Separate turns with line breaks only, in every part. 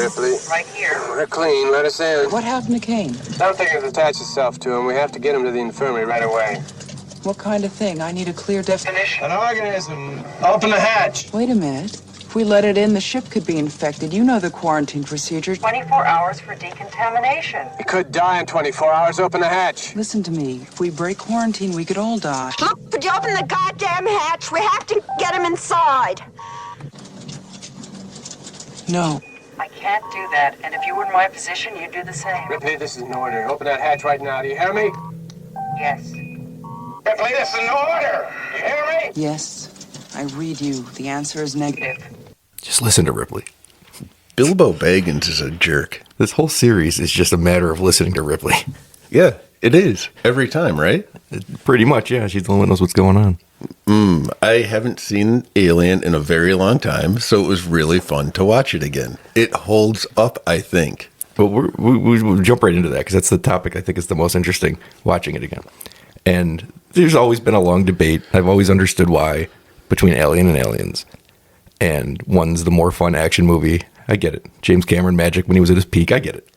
Ripley.
Right here.
We're clean. Let us in.
What happened to Kane?
Something has attached itself to him. We have to get him to the infirmary right away.
What kind of thing? I need a clear definition.
An organism. Open the hatch.
Wait a minute. If we let it in, the ship could be infected. You know the quarantine procedure.
24 hours for decontamination.
He could die in 24 hours. Open the hatch.
Listen to me. If we break quarantine, we could all die.
Look, could you open the goddamn hatch? We have to get him inside.
No.
I can't do that, and if you were in my position, you'd do the same.
Ripley, this is an order. Open that hatch right now. Do you hear me?
Yes.
Ripley, this is an order. You hear me?
Yes. I read you. The answer is negative.
Just listen to Ripley.
Bilbo Baggins is a jerk.
This whole series is just a matter of listening to Ripley.
Yeah, it is. Every time, right?
Pretty much, yeah. She's the one that knows what's going on.
I haven't seen Alien in a very long time, so it was really fun to watch it again. It holds up, I think.
But we'll jump right into that because that's the topic I think is the most interesting, watching it again. And there's always been a long debate. I've always understood why between Alien and Aliens. And one's the more fun action movie. I get it. James Cameron magic when he was at his peak. I get it.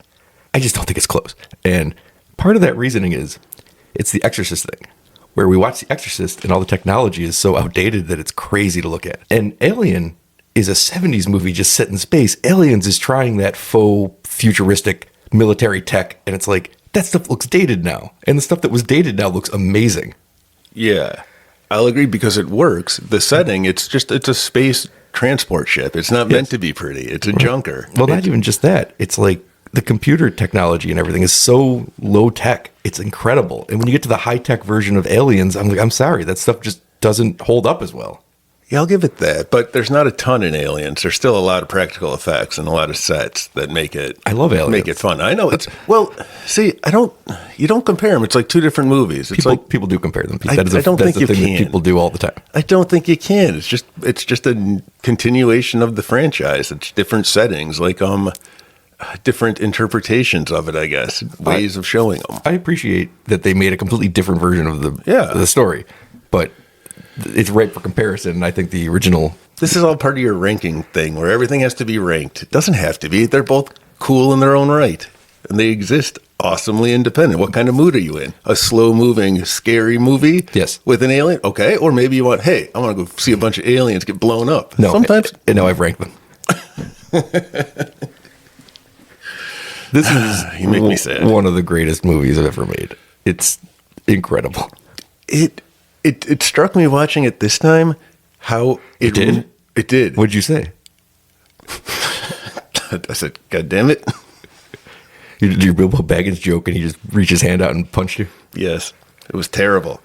I just don't think it's close. And part of that reasoning is it's the Exorcist thing, where we watch The Exorcist and all the technology is so outdated that it's crazy to look at. And Alien is a 70s movie just set in space. Aliens is trying that faux futuristic military tech, and it's like, that stuff looks dated now. And the stuff that was dated now looks amazing.
Yeah, I'll agree because it works. The setting, it's a space transport ship. It's not meant to be pretty. It's a junker.
Well, not even just that. It's like the computer technology and everything is so low tech. It's incredible. And when you get to the high tech version of Aliens, I'm like, I'm sorry, that stuff just doesn't hold up as well.
Yeah, I'll give it that. But there's not a ton in Aliens. There's still a lot of practical effects and a lot of sets that make it.
I love Aliens.
Make it fun. I know it's see. You don't compare them. It's like two different movies. It's
people do compare them.
I don't think
the
you
thing
can.
That people do all the time.
I don't think you can. It's just a continuation of the franchise. It's different settings, like different interpretations of it. I guess ways of showing them.
I appreciate that they made a completely different version of the story, but it's ripe for comparison. And I think the original.
This is all part of your ranking thing, where everything has to be ranked. It doesn't have to be. They're both cool in their own right, and they exist awesomely independent. What kind of mood are you in? A slow-moving, scary movie?
Yes.
With an alien? Okay. Or maybe you want, hey, I want to go see a bunch of aliens get blown up.
No,
sometimes.
No, I've ranked them. This is
you make me sad.
One of the greatest movies I've ever made. It's incredible.
It struck me watching it this time how it
did.
It did.
What'd you say?
I said, God damn it.
You did your Bilbo Baggins joke and he just reached his hand out and punched you?
Yes. It was terrible.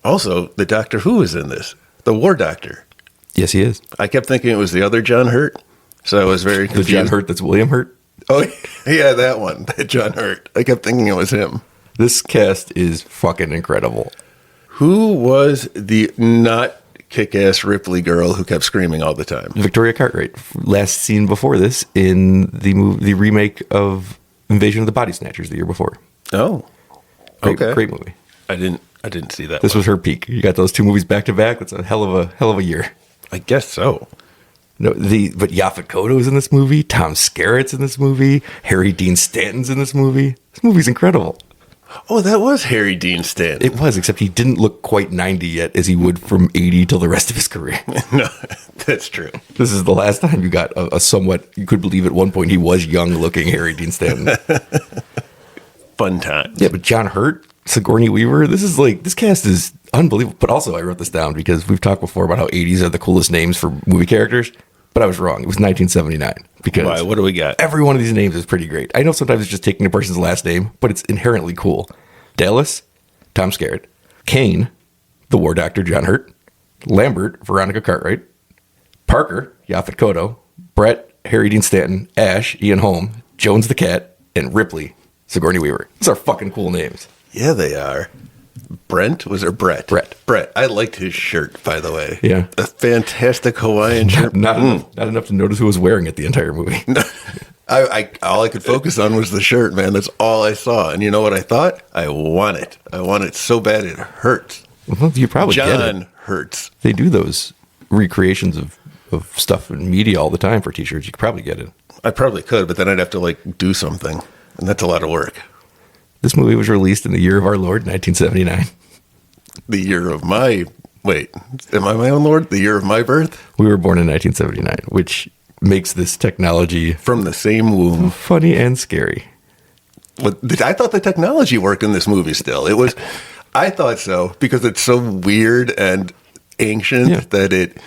Also, the Doctor Who is in this. The War Doctor.
Yes, he is.
I kept thinking it was the other John Hurt. So I was very confused.
The John Hurt that's William Hurt?
Oh, yeah, that one. That John Hurt. I kept thinking it was him.
This cast is fucking incredible.
Who was the not kick-ass Ripley girl who kept screaming all the time?
Victoria Cartwright. Last seen before this in the remake of Invasion of the Body Snatchers the year before.
Oh, okay.
Great movie.
I didn't see that.
This was her peak. You got those two movies back to back. That's a hell of a year.
I guess so.
No, but Yaphet Kotto's in this movie. Tom Skerritt's in this movie. Harry Dean Stanton's in this movie. This movie's incredible.
Oh, that was Harry Dean Stanton.
It was, except he didn't look quite 90 yet, as he would from 80 till the rest of his career.
No, that's true.
This is the last time you got a somewhat, you could believe at one point he was young-looking Harry Dean Stanton.
Fun time.
Yeah, but John Hurt, Sigourney Weaver, this cast is unbelievable. But also, I wrote this down because we've talked before about how 80s are the coolest names for movie characters. But I was wrong. It was 1979. Because
why? What do we got?
Every one of these names is pretty great. I know sometimes it's just taking a person's last name, but it's inherently cool. Dallas, Tom Skerritt. Kane, the War Doctor, John Hurt. Lambert, Veronica Cartwright. Parker, Yaphet Kotto. Brett, Harry Dean Stanton. Ash, Ian Holm. Jones the Cat. And Ripley, Sigourney Weaver. These are fucking cool names.
Yeah, they are. Brent? Was it Brett?
Brett.
I liked his shirt, by the way.
Yeah.
A fantastic Hawaiian shirt.
Not enough to notice who was wearing it the entire movie.
All I could focus on was the shirt, man. That's all I saw. And you know what I thought? I want it. I want it so bad it hurts.
Well, you probably get it.
John hurts.
They do those recreations of stuff in media all the time for t-shirts. You could probably get it.
I probably could, but then I'd have to like do something, and that's a lot of work.
This movie was released in the year of our Lord, 1979.
The year of my am I my own Lord? The year of my birth?
We were born in 1979, which makes this technology
From the same womb.
funny and scary.
I thought the technology worked in this movie still. I thought so, because it's so weird and ancient that it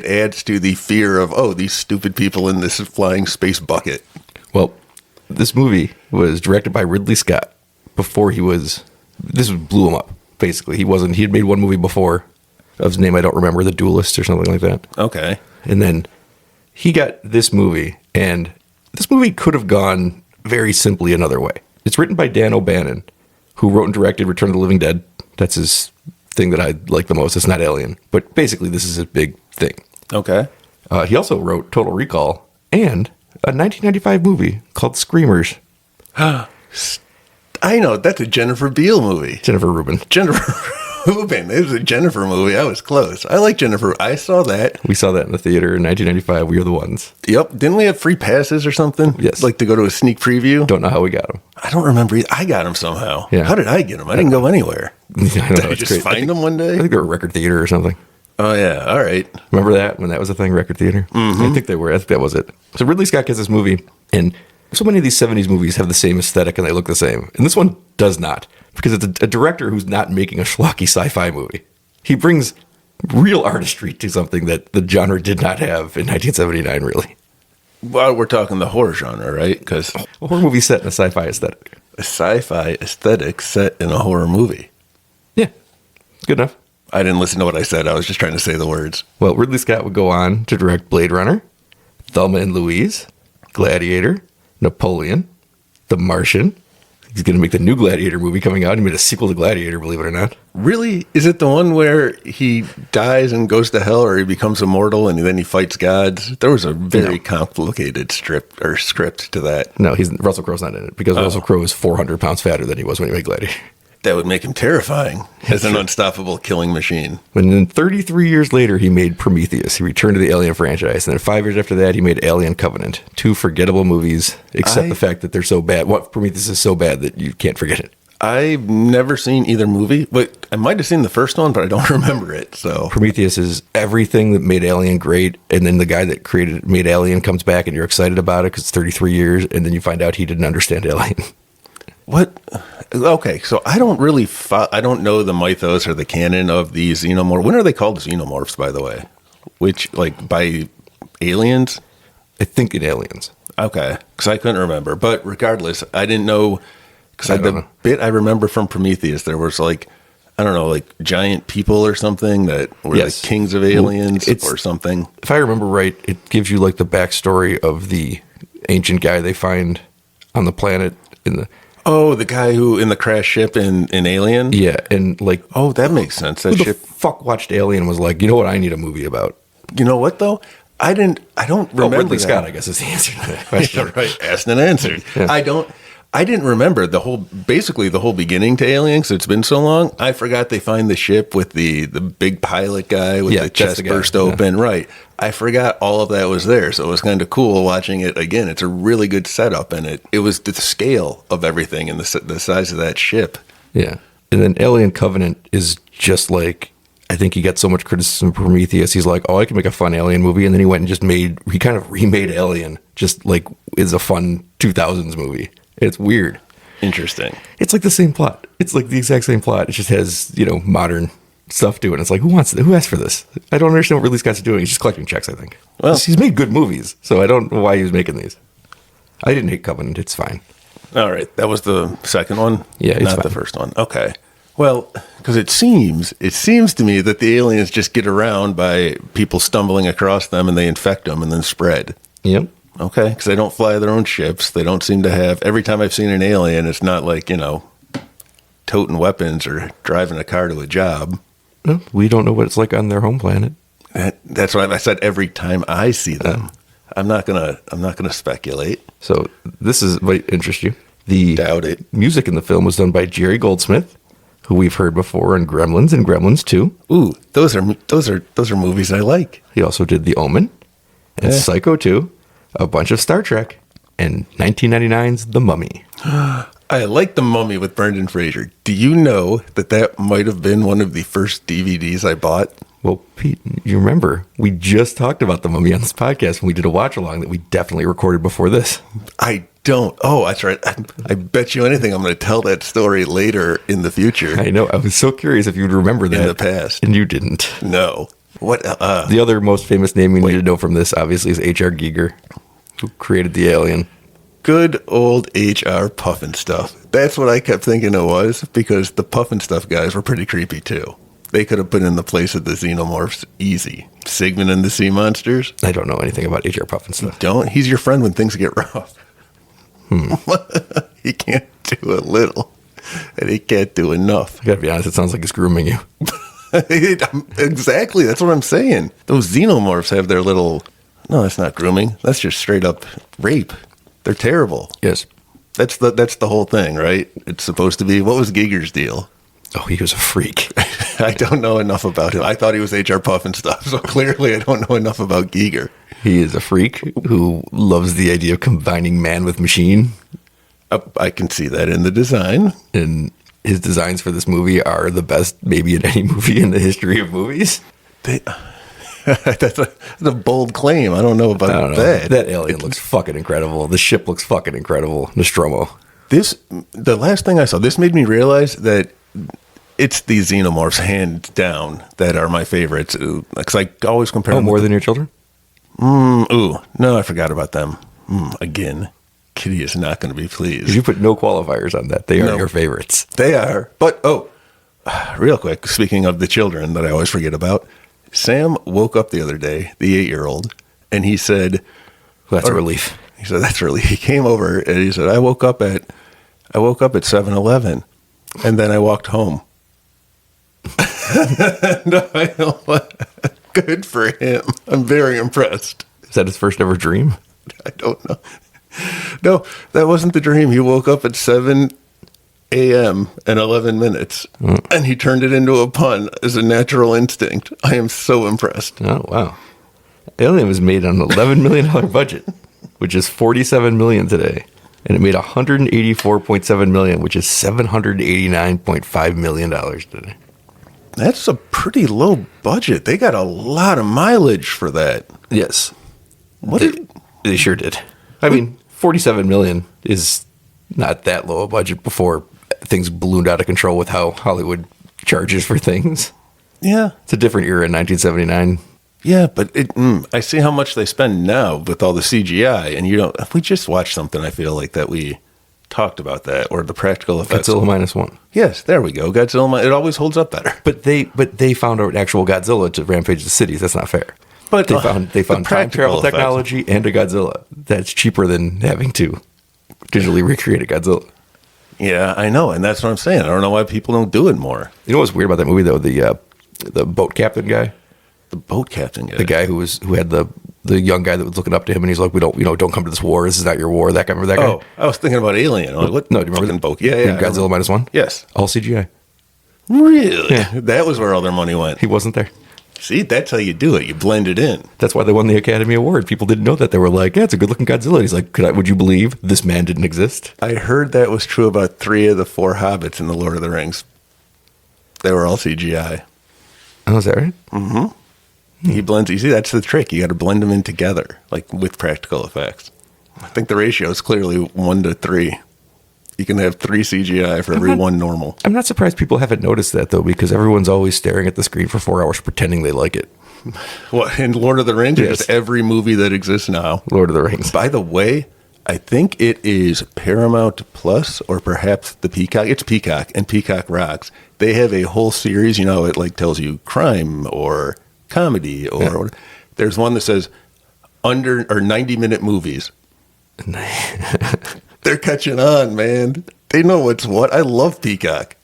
adds to the fear of, oh, these stupid people in this flying space bucket.
Well, this movie was directed by Ridley Scott before this blew him up, basically. He had made one movie before, of his name I don't remember, The Duelist or something like that.
Okay.
And then he got this movie, and this movie could have gone very simply another way. It's written by Dan O'Bannon, who wrote and directed Return of the Living Dead. That's his thing that I like the most. It's not Alien, but basically this is a big thing.
Okay.
He also wrote Total Recall and a 1995 movie called Screamers.
I know, that's a Jennifer Biel movie.
Jennifer Rubin.
Jennifer Rubin. It was a Jennifer movie. I was close. I like Jennifer. I saw that.
We saw that in the theater in 1995. We were the ones.
Yep. Didn't we have free passes or something?
Yes.
Like to go to a sneak preview?
Don't know how we got them.
I don't remember. I got them somehow.
Yeah.
How did I get them? I didn't go anywhere.
I don't know,
Did I
it's
just
great.
find them one day?
I think they were a record theater or something.
Oh, yeah. All right.
Remember that when that was a thing, record theater? Mm-hmm. I think they were. I think that was it. So Ridley Scott gets this movie, and so many of these 70s movies have the same aesthetic and they look the same. And this one does not, because it's a director who's not making a schlocky sci-fi movie. He brings real artistry to something that the genre did not have in 1979, really.
Well, we're talking the horror genre, right? Because
A horror movie set in a sci-fi aesthetic.
a sci-fi aesthetic set in a horror movie.
Yeah, good enough.
I didn't listen to what I said. I was just trying to say the words.
Well, Ridley Scott would go on to direct Blade Runner, Thelma and Louise, Gladiator, Napoleon, The Martian. He's going to make the new Gladiator movie coming out. He made a sequel to Gladiator, believe it or not.
Really? Is it the one where he dies and goes to hell, or he becomes immortal and then he fights gods? There was a very complicated script to that.
No, Russell Crowe's not in it because Russell Crowe is 400 pounds fatter than he was when he made Gladiator.
That would make him terrifying as an unstoppable killing machine.
And then 33 years later, he made Prometheus. He returned to the Alien franchise. And then 5 years after that, he made Alien Covenant. 2 forgettable movies, except the fact that they're so bad. Prometheus is so bad that you can't forget it.
I've never seen either movie, but I might have seen the first one, but I don't remember it. So
Prometheus is everything that made Alien great, and then the guy that made Alien comes back, and you're excited about it because it's 33 years, and then you find out he didn't understand Alien.
what? Okay, so I don't really, I don't know the mythos or the canon of these xenomorphs. When are they called xenomorphs, by the way? Which, like, by aliens?
I think in Aliens.
Okay, because I couldn't remember. But regardless, I didn't know, because
I don't know.
bit I remember from Prometheus, there was like, I don't know, like giant people or something that were
Yes.
the kings of aliens or something.
If I remember right, it gives you like the backstory of the ancient guy they find on the planet in the.
Oh, the guy who in the crash ship in Alien?
Yeah, and like,
Oh, that makes sense. That
who the
ship.
fuck watched Alien and was like, you know what, I need a movie about.
You know what though? I don't remember
Ridley
that.
Scott, I guess, is the answer to that question.
Right, asked and answered.
Yeah.
I didn't remember basically the whole beginning to Alien because it's been so long. I forgot they find the ship with the big pilot guy with the
that's
chest
the guy,
burst open. Right. I forgot all of that was there. So it was kind of cool watching it again. It's a really good setup, and it was the scale of everything and the size of that ship.
Yeah. And then Alien Covenant is just like, I think he got so much criticism of Prometheus. He's like, oh, I can make a fun Alien movie. And then he went and he kind of remade Alien, just like is a fun 2000s movie. It's weird.
Interesting.
It's like the same plot. It's like the exact same plot. It just has, modern stuff to it. And it's like, who asked for this? I don't understand what Ridley Scott's doing. He's just collecting checks, I think.
Well,
he's made good movies, so I don't know why he was making these. I didn't hate Covenant. It's fine.
All right. That was the second one?
Yeah, it's
not
fine.
the first one. Okay. Well, because it seems to me that the aliens just get around by people stumbling across them and they infect them and then spread.
Yep.
Okay, because they don't fly their own ships. They don't seem to have. Every time I've seen an alien, it's not like, toting weapons or driving a car to a job.
No, we don't know what it's like on their home planet.
That's why I said every time I see them. I'm not gonna speculate.
So this might interest you. The
Doubt it.
music in the film was done by Jerry Goldsmith, who we've heard before in Gremlins and Gremlins 2.
Ooh, those are movies I like.
He also did The Omen and
Yeah.
Psycho 2, a bunch of Star Trek, and 1999's The Mummy.
I like The Mummy with Brendan Fraser. Do you know that might have been one of the first DVDs I bought?
Well, Pete, you remember, we just talked about The Mummy on this podcast when we did a watch-along that we definitely recorded before this.
I don't. Oh, that's right. I bet you anything I'm going to tell that story later in the future.
I know. I was so curious if you'd remember that.
In the past.
And you didn't.
No. What?
The other most famous name we need to know from this, obviously, is H.R. Giger, who created the alien.
Good old H.R. Puffin Stuff. That's what I kept thinking it was, because the Puffin Stuff guys were pretty creepy, too. They could have put in the place of the xenomorphs easy. Sigmund and the Sea Monsters?
I don't know anything about H.R. Puffin Stuff.
Don't? He's your friend when things get rough. He can't do a little, and he can't do enough.
I gotta be honest, it sounds like he's grooming you.
Exactly, that's what I'm saying. Those xenomorphs have their little... No, that's not grooming. That's just straight up rape. They're terrible.
Yes.
That's the whole thing, right? It's supposed to be... What was Giger's deal?
Oh, he was a freak.
I don't know enough about him. I thought he was H.R. Puffin Stuff, so clearly I don't know enough about Giger.
He is a freak who loves the idea of combining man with machine.
I can see that in the design.
And his designs for this movie are the best maybe in any movie in the history of movies.
That's a bold claim. I don't know about that.
That alien looks fucking incredible. The ship looks fucking incredible. Nostromo.
The last thing I saw, this made me realize that it's these xenomorphs, hands down, that are my favorites. Because I always compare them.
More Than Your Children?
No, I forgot about them. Again, Kitty is not going to be pleased.
You put no qualifiers on that. They are your favorites.
They are. But, real quick, speaking of the children that I always forget about, Sam woke up the other day, the 8-year-old, and he said...
That's a relief.
He said, that's a relief. He came over and he said, I woke up at 7-Eleven, and then I walked home. No, I know. Good for him. I'm very impressed.
Is that his first ever dream?
I don't know. No, that wasn't the dream. He woke up at 7 a.m. and 11 minutes, and he turned it into a pun as a natural instinct. I am so impressed.
Oh, wow. Alien was made on an $11 million budget, which is $47 million today. And it made $184.7 million, which is $789.5 million today.
That's a pretty low budget. They got a lot of mileage for that.
Yes. They sure did. I mean, $47 million is not that low a budget before things ballooned out of control with how Hollywood charges for things.
Yeah.
It's a different era in 1979.
Yeah, but I see how much they spend now with all the CGI, and we just watched something, I feel like, that we talked about that, or the practical effects.
Godzilla -1.
Yes, there we go. Godzilla, it always holds up better.
But they found an actual Godzilla to rampage the cities. That's not fair. But they found time travel technology and a Godzilla. That's cheaper than having to digitally recreate a Godzilla.
Yeah, I know, and that's what I'm saying. I don't know why people don't do it more.
You know what's weird about that movie though? The boat captain guy.
The boat captain guy.
The guy who had the young guy that was looking up to him, and he's like, don't come to this war. This is not your war. That guy. Remember that guy?
Oh, I was thinking about Alien. Like, what?
No, do you remember
boat? Yeah.
Godzilla -1?
Yes.
All CGI.
Really?
Yeah.
That was where all their money went.
He wasn't there.
See, that's how you do it. You blend it in.
That's why they won the Academy Award. People didn't know that. They were like, yeah, it's a good-looking Godzilla. He's like, would you believe this man didn't exist?
I heard that was true about 3 of the 4 hobbits in The Lord of the Rings. They were all CGI.
Oh, is that right?
Mm-hmm. He blends. You see, that's the trick. You got to blend them in together, like with practical effects. I think the ratio is clearly 1 to 3. You can have 3 CGI for every 1 normal.
I'm not surprised people haven't noticed that, though, because everyone's always staring at the screen for 4 hours pretending they like it.
What, in Lord of the Rings?
Yes.
Or just every movie that exists now?
Lord of the Rings.
By the way, I think it is Paramount Plus or perhaps the Peacock. It's Peacock and Peacock Rocks. They have a whole series, it like tells you crime or comedy or there's one that says under or 90-minute movies. They're catching on, man. They know what's what. I love Peacock.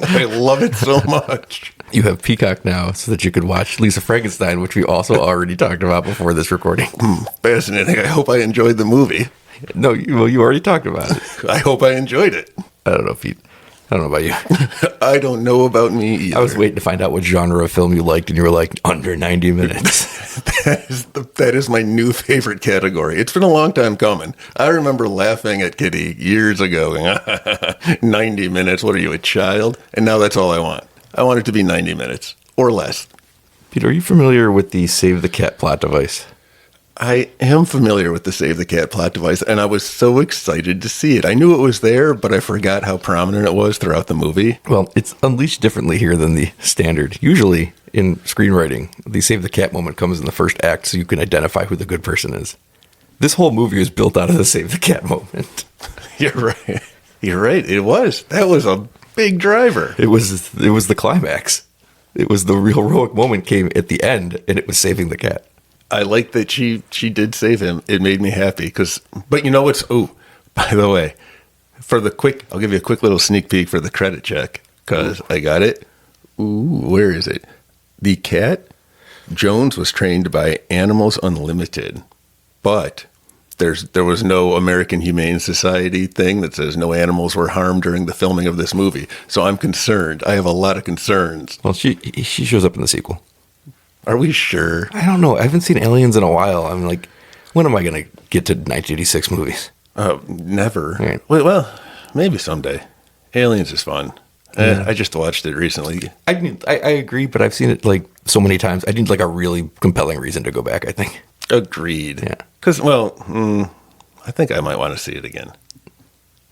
I love it so much.
You have Peacock now so that you could watch Lisa Frankenstein, which we also already talked about before this recording.
Fascinating. I hope I enjoyed the movie.
No, you already talked about it.
I hope I enjoyed it.
I don't know, Pete. I don't know about you.
I don't know about me either.
I was waiting to find out what genre of film you liked, and you were like, under 90 minutes.
that is my new favorite category. It's been a long time coming. I remember laughing at Kitty years ago. 90 minutes. What are you, a child? And now that's all I want. I want it to be 90 minutes or less.
Peter, are you familiar with the Save the Cat plot device?
I am familiar with the Save the Cat plot device, and I was so excited to see it. I knew it was there, but I forgot how prominent it was throughout the movie.
Well, it's unleashed differently here than the standard. Usually, in screenwriting, the Save the Cat moment comes in the first act so you can identify who the good person is. This whole movie is built out of the Save the Cat moment.
You're right. You're right. It was. That was a big driver.
It was the climax. It was the real heroic moment came at the end, and it was saving the cat.
I like that she did save him. It made me happy but you know what's, by the way, I'll give you a quick little sneak peek for the credit check because I got it. Where is it? The cat, Jones was trained by Animals Unlimited, but there was no American Humane Society thing that says no animals were harmed during the filming of this movie. So I'm concerned. I have a lot of concerns.
Well, she shows up in the sequel.
Are we sure?
I don't know. I haven't seen Aliens in a while. I'm like, when am I going to get to 1986 movies?
Never.
Right.
Well, maybe someday. Aliens is fun.
Yeah.
I just watched it recently.
I agree, but I've seen it like so many times. I need like a really compelling reason to go back, I think.
Agreed.
Yeah.
Because, I think I might want to see it again.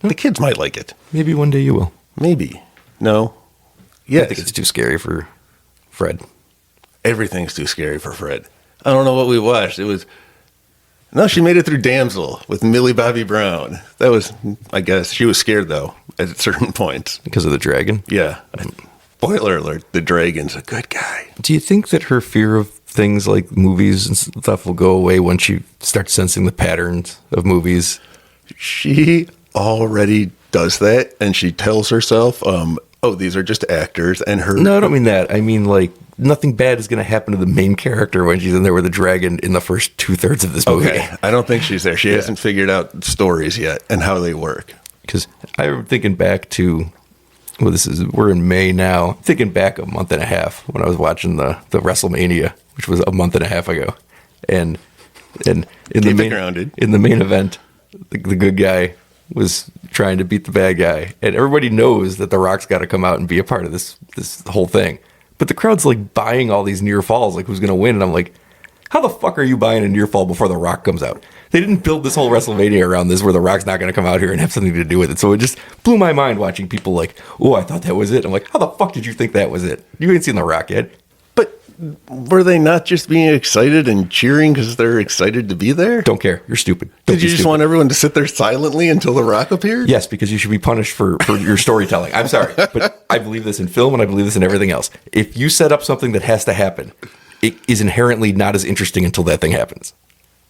The kids might like it.
Maybe one day you will.
Maybe. No. Yes.
I think it's too scary for Fred.
Everything's too scary for Fred. I don't know what we watched. She made it through Damsel with Millie Bobby Brown. That was, I guess, she was scared though at certain points.
Because of the dragon?
Yeah. Spoiler alert, the dragon's a good guy.
Do you think that her fear of things like movies and stuff will go away once she starts sensing the patterns of movies?
She already does that, and she tells herself, these are just actors, and her...
No, I don't mean that. I mean, like, nothing bad is going to happen to the main character when she's in there with the dragon in the first 2/3 of this movie.
Okay, I don't think she's there. She hasn't figured out stories yet and how they work.
Because I'm thinking back to... we're in May now. Thinking back a month and a half when I was watching the WrestleMania, which was a month and a half ago, and in the main event, the good guy was trying to beat the bad guy, and everybody knows that The Rock's got to come out and be a part of this whole thing. But the crowd's like buying all these near falls, like who's going to win, and I'm like, how the fuck are you buying a near fall before The Rock comes out? They didn't build this whole WrestleMania around this where The Rock's not going to come out here and have something to do with it. So it just blew my mind watching people like, oh, I thought that was it. I'm like, how the fuck did you think that was it? You ain't seen The Rock yet.
But were they not just being excited and cheering because they're excited to be there?
Don't care. You're stupid.
Did you just want everyone to sit there silently until The Rock appeared?
Yes, because you should be punished for your storytelling. I'm sorry, but I believe this in film and I believe this in everything else. If you set up something that has to happen, it is inherently not as interesting until that thing happens.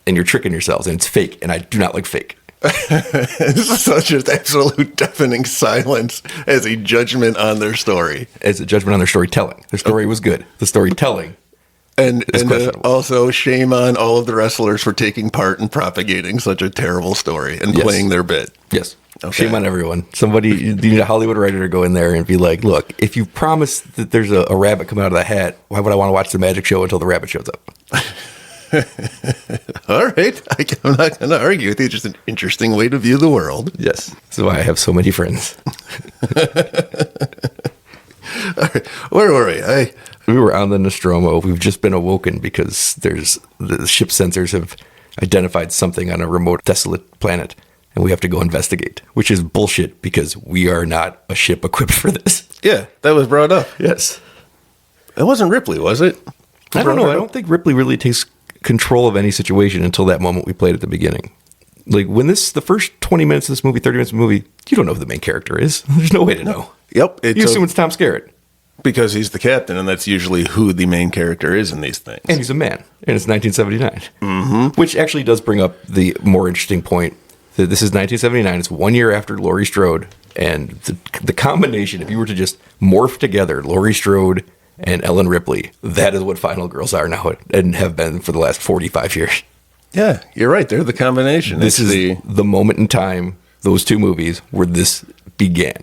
And you're tricking yourselves, and it's fake, and I do not like fake.
This is such an absolute deafening silence as a judgment on their story.
As a judgment on their storytelling. Their story was good. The storytelling
and
questionable.
Also shame on all of the wrestlers for taking part in propagating such a terrible story and playing their bit.
Yes.
Okay.
Shame on everyone. You need a Hollywood writer to go in there and be like, look, if you promise that there's a rabbit coming out of the hat, why would I want to watch the magic show until the rabbit shows up?
All right. I'm not going to argue with you. It's just an interesting way to view the world.
Yes. That's why I have so many friends.
All right. Where were we?
We were on the Nostromo. We've just been awoken because the ship sensors have identified something on a remote, desolate planet, and we have to go investigate, which is bullshit because we are not a ship equipped for this.
Yeah, that was brought up.
Yes.
It wasn't Ripley, was it?
I don't know. I don't think Ripley really takes control of any situation until that moment we played at the beginning. Like the first 20 minutes of this movie, 30 minutes of the movie, you don't know who the main character is. There's no way to know.
Yep.
You assume it's Tom Skerritt.
Because he's the captain, and that's usually who the main character is in these things.
And he's a man, and it's 1979. Mm-hmm. Which actually does bring up the more interesting point that this is 1979. It's 1 year after Laurie Strode, and the combination, if you were to just morph together Laurie Strode and Ellen Ripley, that is what Final Girls are now and have been for the last 45 years.
Yeah, you're right. They're the combination.
This is the moment in time, those two movies, where this began.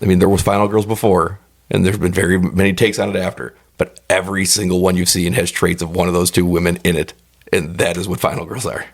I mean, there was Final Girls before, and there's been very many takes on it after, but every single one you've seen has traits of one of those two women in it, and that is what Final Girls are.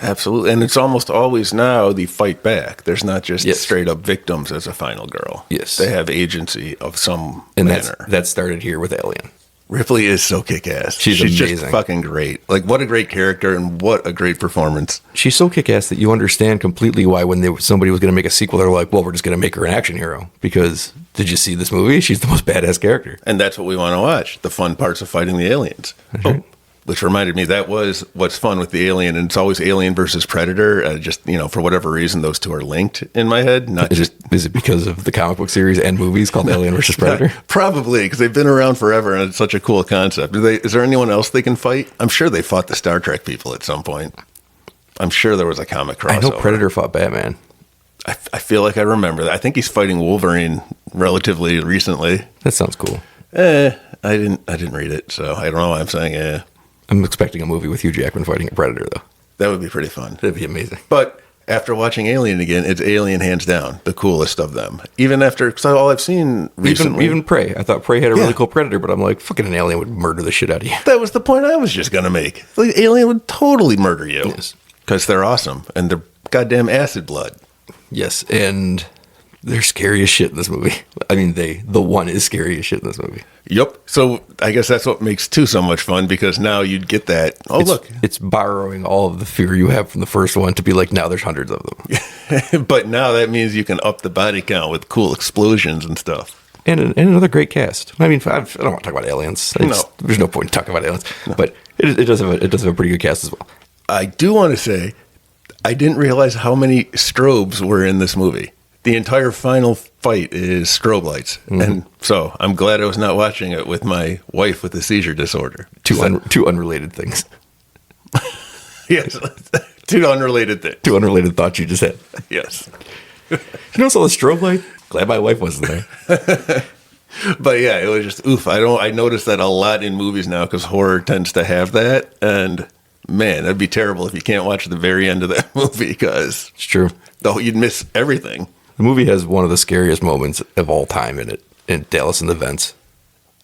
Absolutely. And it's almost always now the fight back. There's not just straight up victims as a final girl.
Yes.
They have agency of some
and
manner.
That started here with Alien.
Ripley is so kick-ass. She's
amazing.
Just fucking great. Like, what a great character and what a great performance.
She's so kick-ass that you understand completely why when somebody was going to make a sequel, they're like, well, we're just going to make her an action hero. Because did you see this movie? She's the most badass character.
And that's what we want to watch, the fun parts of fighting the aliens.
Right.
Which reminded me, that was what's fun with the Alien, and it's always Alien versus Predator. Just, for whatever reason, those two are linked in my head.
Is it because of the comic book series and movies called Alien versus Predator?
Probably, because they've been around forever, and it's such a cool concept. Is there anyone else they can fight? I'm sure they fought the Star Trek people at some point. I'm sure there was a comic crossover.
I know Predator fought Batman.
I feel like I remember that. I think he's fighting Wolverine relatively recently.
That sounds cool.
I didn't read it, so I don't know why I'm saying
I'm expecting a movie with Hugh Jackman fighting a Predator, though.
That would be pretty fun.
That'd be amazing.
But after watching Alien again, it's Alien hands down, the coolest of them. Even after, because all I've seen recently.
Even Prey. I thought Prey had a really cool Predator, but I'm like, fucking an alien would murder the shit out of you.
That was the point I was just going to make. Like, Alien would totally murder you.
Yes.
Because they're awesome. And they're goddamn acid blood.
Yes, and they're scary as shit in this movie. I mean, the one is scary as shit in this movie.
Yep. So I guess that's what makes 2 so much fun, because now you'd get that.
It's borrowing all of the fear you have from the first one to be like, now there's hundreds of them.
But now that means you can up the body count with cool explosions and stuff.
And another great cast. I mean, I don't want to talk about aliens. There's no point in talking about aliens. No. But it does have a pretty good cast as well.
I do want to say, I didn't realize how many strobes were in this movie. The entire final fight is strobe lights. Mm-hmm. And so I'm glad I was not watching it with my wife with a seizure disorder.
Two unrelated things.
Yes. 2 unrelated things.
2 unrelated thoughts you just had.
Yes.
You notice all the strobe light? Glad my wife wasn't there.
But yeah, it was just, oof. I noticed that a lot in movies now, because horror tends to have that. And man, that'd be terrible if you can't watch the very end of that movie, because
it's true.
You'd miss everything.
The movie has one of the scariest moments of all time in it, in Dallas in the Vents.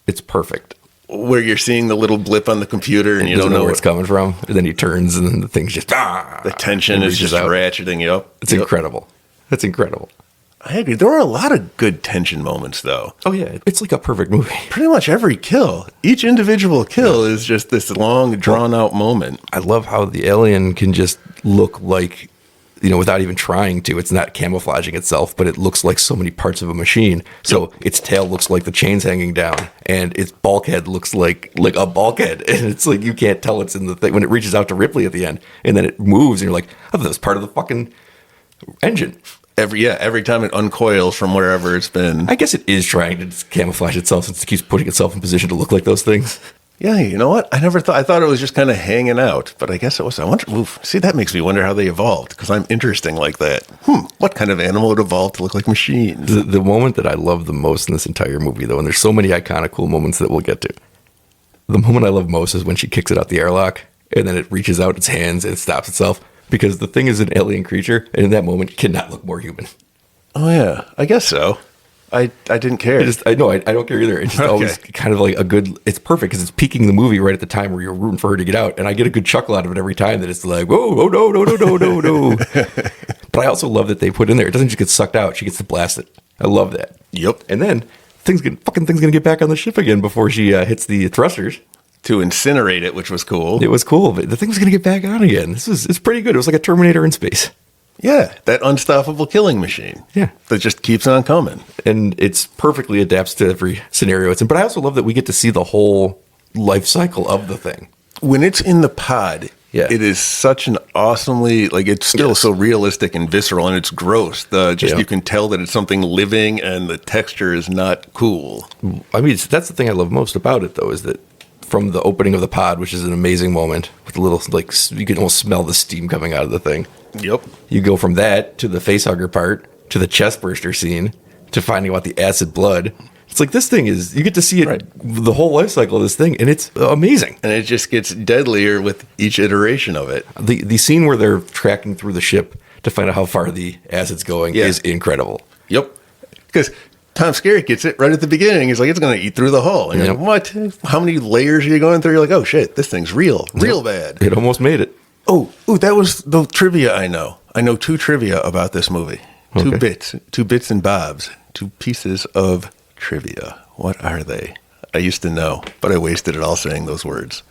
It's perfect.
Where you're seeing the little blip on the computer and you don't know
where it's coming from. And then he turns and then the thing's just...
The tension is just ratcheting you up.
It's incredible. It's incredible.
I agree. There were a lot of good tension moments, though.
Oh, yeah. It's like a perfect movie.
Pretty much every kill. Each individual kill is just this long, drawn-out moment.
I love how the alien can just look like... without even trying to. It's not camouflaging itself, but it looks like so many parts of a machine. So its tail looks like the chains hanging down, and its bulkhead looks like a bulkhead. And it's like you can't tell it's in the thing when it reaches out to Ripley at the end, and then it moves, and you're like, oh, that's part of the fucking engine.
Every time it uncoils from wherever it's been.
I guess it is trying to camouflage itself since it keeps putting itself in position to look like those things.
Yeah, you know what? I thought it was just kind of hanging out, but I guess it was. I wonder. See, that makes me wonder how they evolved, because I'm interesting like that. What kind of animal would evolve to look like machines?
The moment that I love the most in this entire movie, though, and there's so many iconic, cool moments that we'll get to. The moment I love most is when she kicks it out the airlock, and then it reaches out its hands and it stops itself, because the thing is an alien creature, and in that moment, it cannot look more human.
Oh yeah, I guess so. I didn't care.
I don't care either. It's just always kind of like a good. It's perfect because it's peaking the movie right at the time where you're rooting for her to get out, and I get a good chuckle out of it every time that it's like, whoa, oh no. But I also love that they put in there. It doesn't just get sucked out; she gets to blast it. I love that.
Yep.
And then thing's gonna get back on the ship again before she hits the thrusters
to incinerate it, which was cool.
It was cool, but the thing's gonna get back on again. It's pretty good. It was like a Terminator in space.
Yeah, that unstoppable killing machine.
Yeah.
That just keeps on coming.
And it's perfectly adapts to every scenario it's in. But I also love that we get to see the whole life cycle of the thing.
When it's in the pod, it is such an awesomely, it's still so realistic and visceral, and it's gross. You can tell that it's something living, and the texture is not cool.
I mean, that's the thing I love most about it, though, is that from the opening of the pod, which is an amazing moment, with a little, you can almost smell the steam coming out of the thing.
Yep.
You go from that to the facehugger part, to the chest burster scene, to finding out the acid blood. It's like this thing is, you get to see it, the whole life cycle of this thing, and it's amazing.
And it just gets deadlier with each iteration of it.
The scene where they're tracking through the ship to find out how far the acid's going is incredible.
Yep. Because Tom Skerritt gets it right at the beginning. He's like, it's going to eat through the hull. And you're like, what? How many layers are you going through? You're like, oh, shit, this thing's real bad.
It almost made it.
Oh, that was the trivia I know. I know 2 trivia about this movie.
Okay.
2 bits and bobs. 2 pieces of trivia. What are they? I used to know, but I wasted it all saying those words.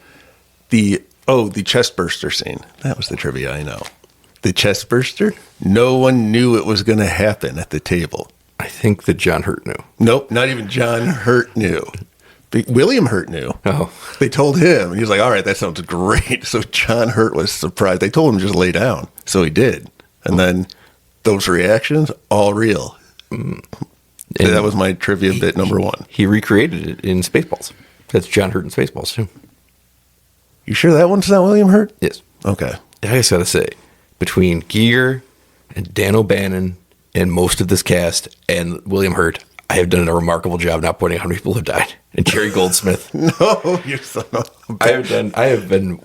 The chest burster scene. That was the trivia I know. The chest burster? No one knew it was going to happen at the table.
I think that John Hurt knew.
Nope, not even John Hurt knew. William Hurt knew.
Oh.
They told him, and he was like, all right, that sounds great. So John Hurt was surprised. They told him just lay down. So he did. And then those reactions, all real. And that was my trivia bit number 1.
He recreated it in Spaceballs. That's John Hurt in Spaceballs, too.
You sure that one's not William Hurt?
Yes.
Okay.
I just got to say, between Giger and Dan O'Bannon and most of this cast and William Hurt, I have done a remarkable job not pointing out how many people have died. And Jerry Goldsmith.
No, you son of a bitch.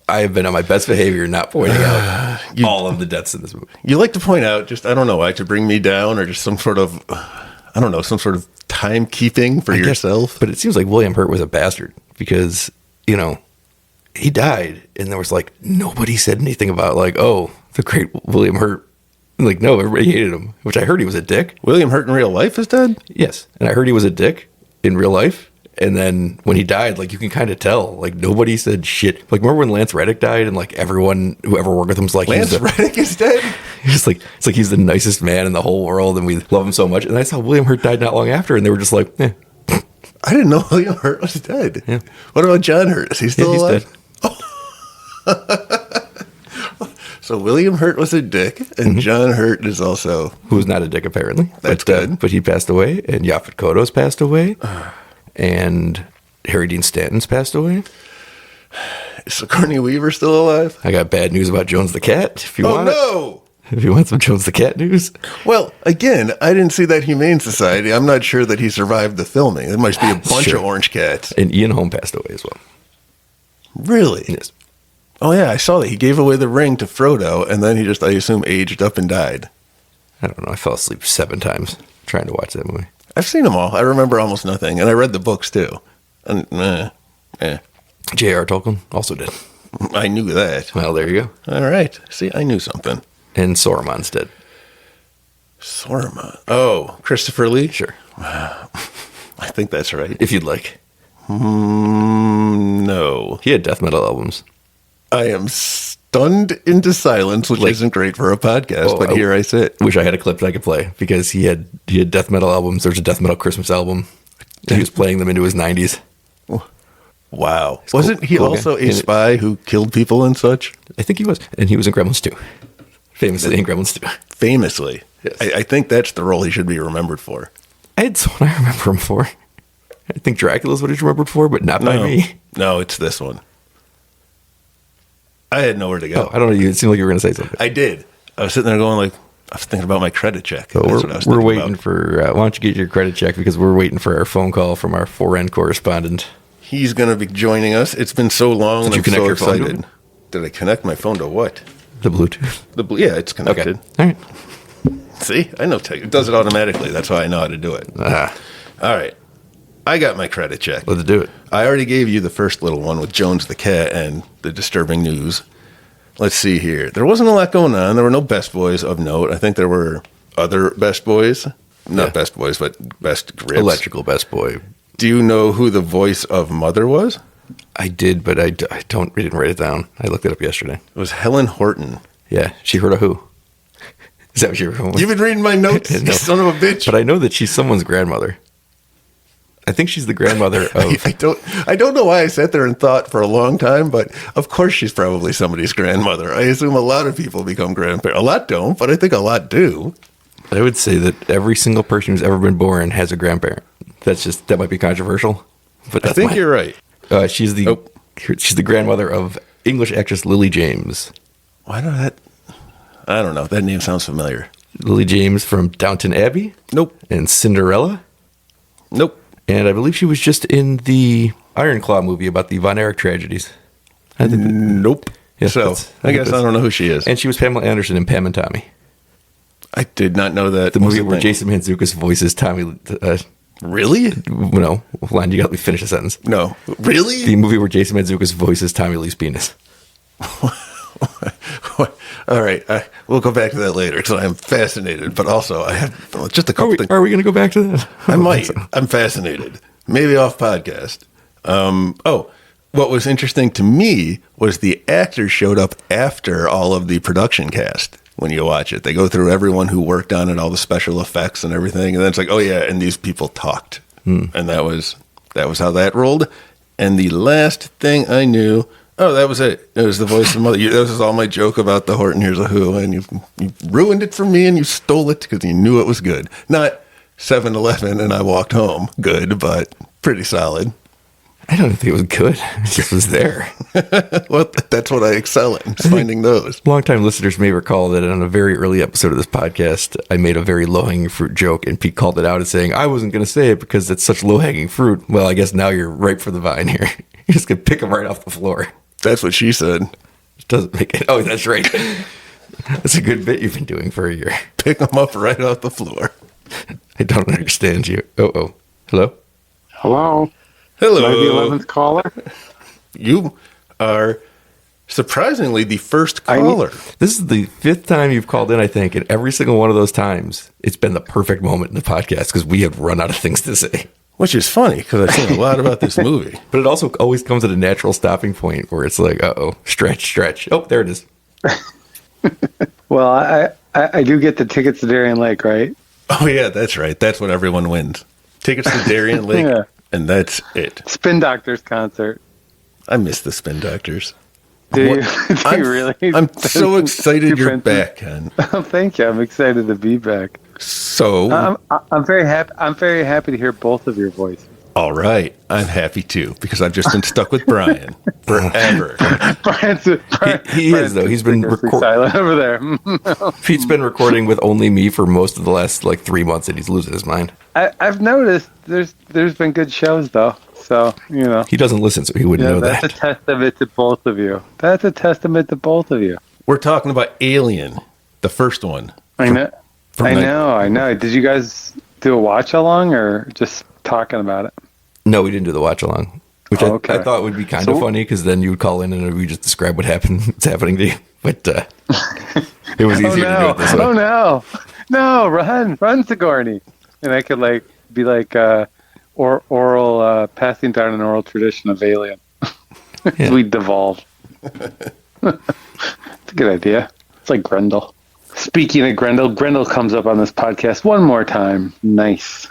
I have been on my best behavior not pointing out all of the deaths in this movie.
You like to point out, just, I don't know, why, to bring me down or just some sort of, I don't know, some sort of timekeeping for yourself.
But it seems like William Hurt was a bastard because, he died and there was like, nobody said anything about like, oh, the great William Hurt. Like, no, everybody hated him, which I heard he was a dick.
William Hurt in real life is dead?
Yes. And I heard he was a dick in real life. And then when he died, like, you can kind of tell. Like, nobody said shit. Like, remember when Lance Reddick died and, like, everyone who ever worked with him was like...
Lance Reddick is dead?
It's like he's the nicest man in the whole world and we love him so much. And that's how William Hurt died not long after. And they were just like, eh.
I didn't know William Hurt was dead. Yeah. What about John Hurt? Is he still alive?
Dead.
So William Hurt was a dick, and John Hurt is also...
Who was not a dick, apparently.
That's good.
But he passed away, and Yaphet Kotto's passed away, and Harry Dean Stanton's passed away.
Is Sigourney Weaver still alive?
I got bad news about Jones the Cat, if you want.
Oh, no!
If you want some Jones the Cat news.
Well, again, I didn't see that Humane Society. I'm not sure that he survived the filming. There must be a bunch of orange cats.
And Ian Holm passed away as well.
Really?
Yes.
Oh, yeah, I saw that. He gave away the ring to Frodo, and then he just, I assume, aged up and died.
I don't know. I fell asleep 7 times trying to watch that movie.
I've seen them all. I remember almost nothing, and I read the books, too. And,
J.R. Tolkien also did.
I knew that.
Well, there you go.
All right. See, I knew something.
And Sauron's dead.
Sauron. Oh, Christopher Lee?
Sure.
I think that's right.
If you'd like.
No.
He had death metal albums.
I am stunned into silence, which isn't great for a podcast, but here I sit.
Wish I had a clip that I could play because he had death metal albums. There's a death metal Christmas album. He was playing them into his 90s.
Wow. Wasn't he also a spy who killed people and such?
I think he was. And he was in Gremlins 2. Famously in Gremlins 2.
Famously.
Yes.
I think that's the role he should be remembered for.
It's what I remember him for. I think Dracula's what he's remembered for, but not by me.
No, it's this one. I had nowhere to go.
Oh, I don't know. It seemed like you were going to say something.
I did. I was sitting there going like, I was thinking about my credit check.
So we're waiting for, why don't you get your credit check because we're waiting for our phone call from our 4N correspondent.
He's going to be joining us. It's been so long and I'm so excited. Did I connect my phone to what?
The Bluetooth.
Yeah, it's connected.
Okay. All right.
See? I know tech. It does it automatically. That's how I know how to do it. All right. I got my credit check.
Let's do it.
I already gave you the first little one with Jones the Cat and the disturbing news. Let's see here. There wasn't a lot going on. There were no best boys of note. I think there were other best boys. Not best boys, but best grips.
Electrical best boy.
Do you know who the voice of Mother was?
I did, but I didn't write it down. I looked it up yesterday.
It was Helen Horton.
Yeah. She heard a who? Is that what you were?
You've been reading my notes,
No.
you son of a bitch.
But I know that she's someone's grandmother. I think she's the grandmother of...
I don't know why I sat there and thought for a long time, but of course she's probably somebody's grandmother. I assume a lot of people become grandparents. A lot don't, but I think a lot do.
I would say that every single person who's ever been born has a grandparent. That might be controversial. But
I think you're right.
She's the grandmother of English actress Lily James.
Why do that? I don't know. That name sounds familiar.
Lily James from Downton Abbey?
Nope.
And Cinderella?
Nope.
And I believe she was just in the Iron Claw movie about the Von Erich tragedies.
Nope.
Yes,
so I guess I don't know who she is.
And she was Pamela Anderson in Pam and Tommy.
I did not know that.
The movie where Jason Mantzoukas voices Tommy.
Really?
No, hold on. You got to let me finish a sentence.
No, really?
The movie where Jason Mantzoukas voices Tommy Lee's penis.
All right, we'll go back to that later because I'm fascinated. But also, I have just a couple things.
Are we going to go back to that?
I might. I'm fascinated. Maybe off podcast. What was interesting to me was the actors showed up after all of the production cast. When you watch it, they go through everyone who worked on it, all the special effects and everything, and then it's like, oh yeah, and these people talked, and that was how that rolled. And the last thing I knew, that was it. It was the voice of Mother. This was all my joke about the Horton Hears a Who, and you ruined it for me, and you stole it because you knew it was good. Not 7-Eleven, and I walked home. Good, but pretty solid.
I don't think it was good. It just was there.
Well, that's what I excel at, finding those.
Longtime listeners may recall that on a very early episode of this podcast, I made a very low-hanging fruit joke, and Pete called it out as saying, I wasn't going to say it because it's such low-hanging fruit. Well, I guess now you're ripe for the vine here. You're just going to pick them right off the floor.
That's what she said.
It doesn't make it. Oh, that's right. That's a good bit you've been doing for a year.
Pick them up right off the floor.
I don't understand you. Oh. Hello?
Hello?
Hello.
Am I the 11th caller?
You are surprisingly the first caller.
This is the 5th time you've called in, I think, and every single one of those times, it's been the perfect moment in the podcast because we have run out of things to say.
Which is funny because I've seen a lot about this movie.
But it also always comes at a natural stopping point where it's like, stretch. Oh, there it is.
Well, I do get the tickets to Darien Lake, right?
Oh, yeah, that's right. That's what everyone wins. Tickets to Darien Lake.
Yeah.
And that's it.
Spin Doctors concert.
I miss the Spin Doctors.
Do you really?
I'm so excited you're back, Ken.
Oh, thank you. I'm excited to be back.
So
I'm very happy. I'm very happy to hear both of your voices.
All right, I'm happy too because I've just been stuck with Brian forever.
He is though. He's been
silent over there.
Pete's been recording with only me for most of the last 3 months, and he's losing his mind.
I've noticed there's been good shows though, so
he doesn't listen, so he wouldn't know that.
That's a testament to both of you. That's a testament to both of you.
We're talking about Alien, the first one.
I know. Did you guys do a watch along or just talking about it?
No, we didn't do the watch along, which I thought would be kind of funny because then you would call in and we just describe what's happening to you. But it was easier to do it this way.
Oh no, run, Sigourney, and I could be oral passing down an oral tradition of Alien. Yeah. We devolve. It's a good idea. It's like Grendel. Speaking of Grendel comes up on this podcast one more time. Nice.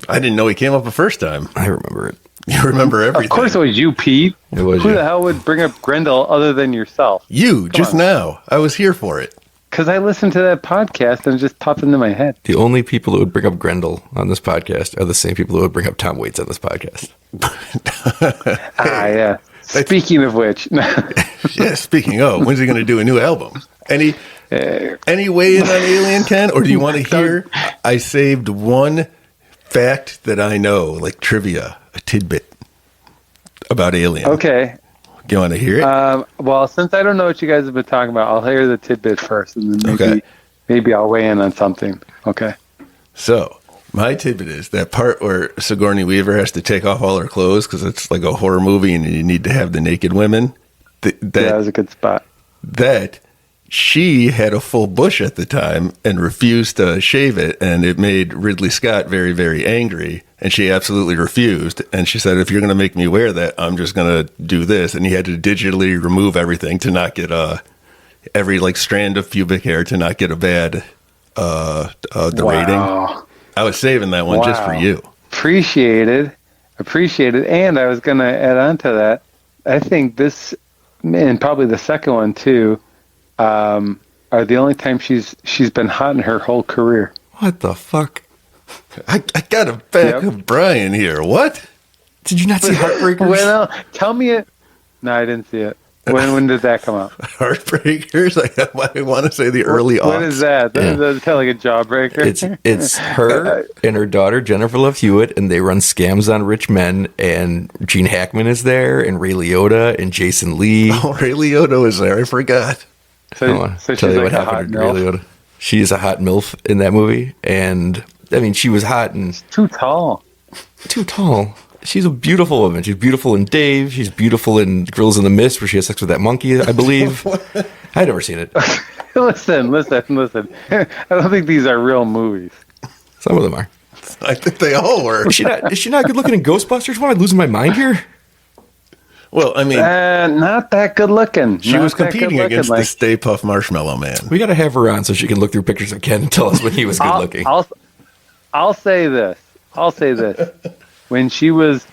I didn't know he came up the first time.
I remember it.
You remember everything.
Of course it was you, Pete.
It was
Who
you.
the hell would bring up Grendel other than yourself?
You, just now. I was here for it.
Because I listened to that podcast and it just popped into my head.
The only people that would bring up Grendel on this podcast are the same people that would bring up Tom Waits on this podcast.
Yeah. Speaking of which.
Yeah, speaking of, when's he going to do a new album? Any way in on Alien, Ken? Or do you want to hear? I saved one fact that I know, like trivia, a tidbit about Alien.
Okay.
Do you want to hear it?
Well, since I don't know what you guys have been talking about, I'll hear the tidbit first, and then maybe I'll weigh in on something. Okay.
So, my tidbit is that part where Sigourney Weaver has to take off all her clothes because it's like a horror movie and you need to have the naked women.
That was a good spot.
That she had a full bush at the time and refused to shave it, and it made Ridley Scott very, very angry, and she absolutely refused. And she said, if you're going to make me wear that, I'm just going to do this. And he had to digitally remove everything to not get every strand of pubic hair to not get a bad rating. I was saving that one just for you.
Appreciated. And I was going to add on to that. I think this, and probably the second one too, are the only time she's been hot in her whole career.
What the fuck?
I got a back of Brian here. What?
Did you not see Heartbreakers?
Well, tell me it. No, I didn't see it. When did that come out?
Heartbreakers? I want to say the early aughts.
What is that? That's kind of like a jawbreaker.
It's her and her daughter, Jennifer Love Hewitt, and they run scams on rich men, and Gene Hackman is there, and Ray Liotta, and Jason Lee.
Oh, Ray Liotta was there. I forgot.
So she's
tell you
like
what happened to Ray Liotta. She is a hot MILF in that movie. And, I mean, she was hot and...
Too tall.
Too tall. She's a beautiful woman. She's beautiful in Dave. She's beautiful in Gorillas in the Mist, where she has sex with that monkey, I believe. I've never seen it.
Listen. I don't think these are real movies.
Some of them are.
I think they all were.
Is she not good looking in Ghostbusters? Why am I losing my mind here?
Well, I mean,
not that good looking.
She was competing against the Stay Puft Marshmallow Man.
We got to have her on so she can look through pictures of Ken and tell us when he was good looking.
I'll say this. When she was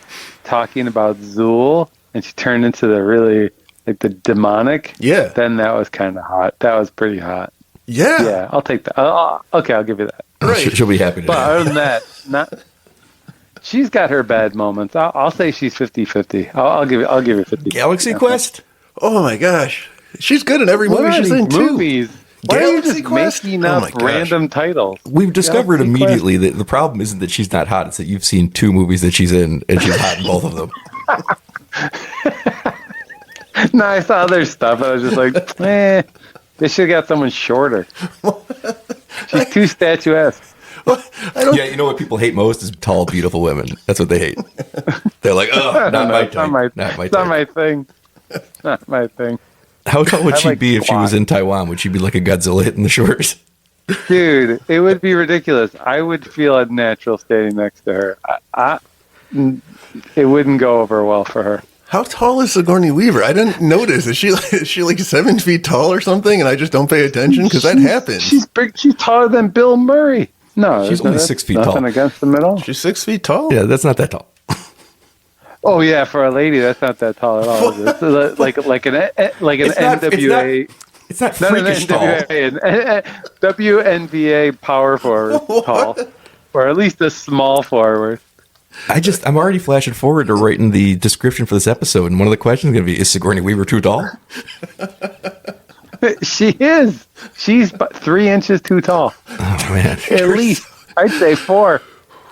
talking about Zool and she turned into the really the demonic, then that was kind of hot. That was pretty hot. Yeah, I'll take that. Okay, I'll give you that.
Right. She'll be happy to.
But other than that, she's got her bad moments. I'll say she's 50-50. I'll give you 50.
Galaxy Quest?
Oh my gosh, she's good in every movie she's in too.
Why are you just making up random titles?
We've discovered immediately that the problem isn't that she's not hot; it's that you've seen 2 movies that she's in, and she's hot in both of them.
No, I saw other stuff. I was just like, they should have got someone shorter. She's too statuesque.
Yeah, you know what people hate most is tall, beautiful women. That's what they hate. They're like, oh, not my type.
Not my thing. Not my thing.
How tall would she be if she was in Taiwan? Would she be like a Godzilla hitting the shores?
Dude, it would be ridiculous. I would feel unnatural standing next to her. It wouldn't go over well for her.
How tall is Sigourney Weaver? I didn't notice. Is she like 7 feet tall or something? And I just don't pay attention because that happens.
She's big. She's taller than Bill Murray. No,
she's only 6 feet tall.
Nothing against the middle.
She's 6 feet tall.
Yeah, that's not that tall.
Oh yeah, for a lady, that's not that tall at all. Is it? like an NWA.
It's not freakish tall.
An WNBA power forward tall, or at least a small forward.
I'm already flashing forward to writing the description for this episode, and one of the questions is going to be: is Sigourney Weaver too tall?
She is. She's 3 inches too tall.
Oh man!
At least I'd say 4.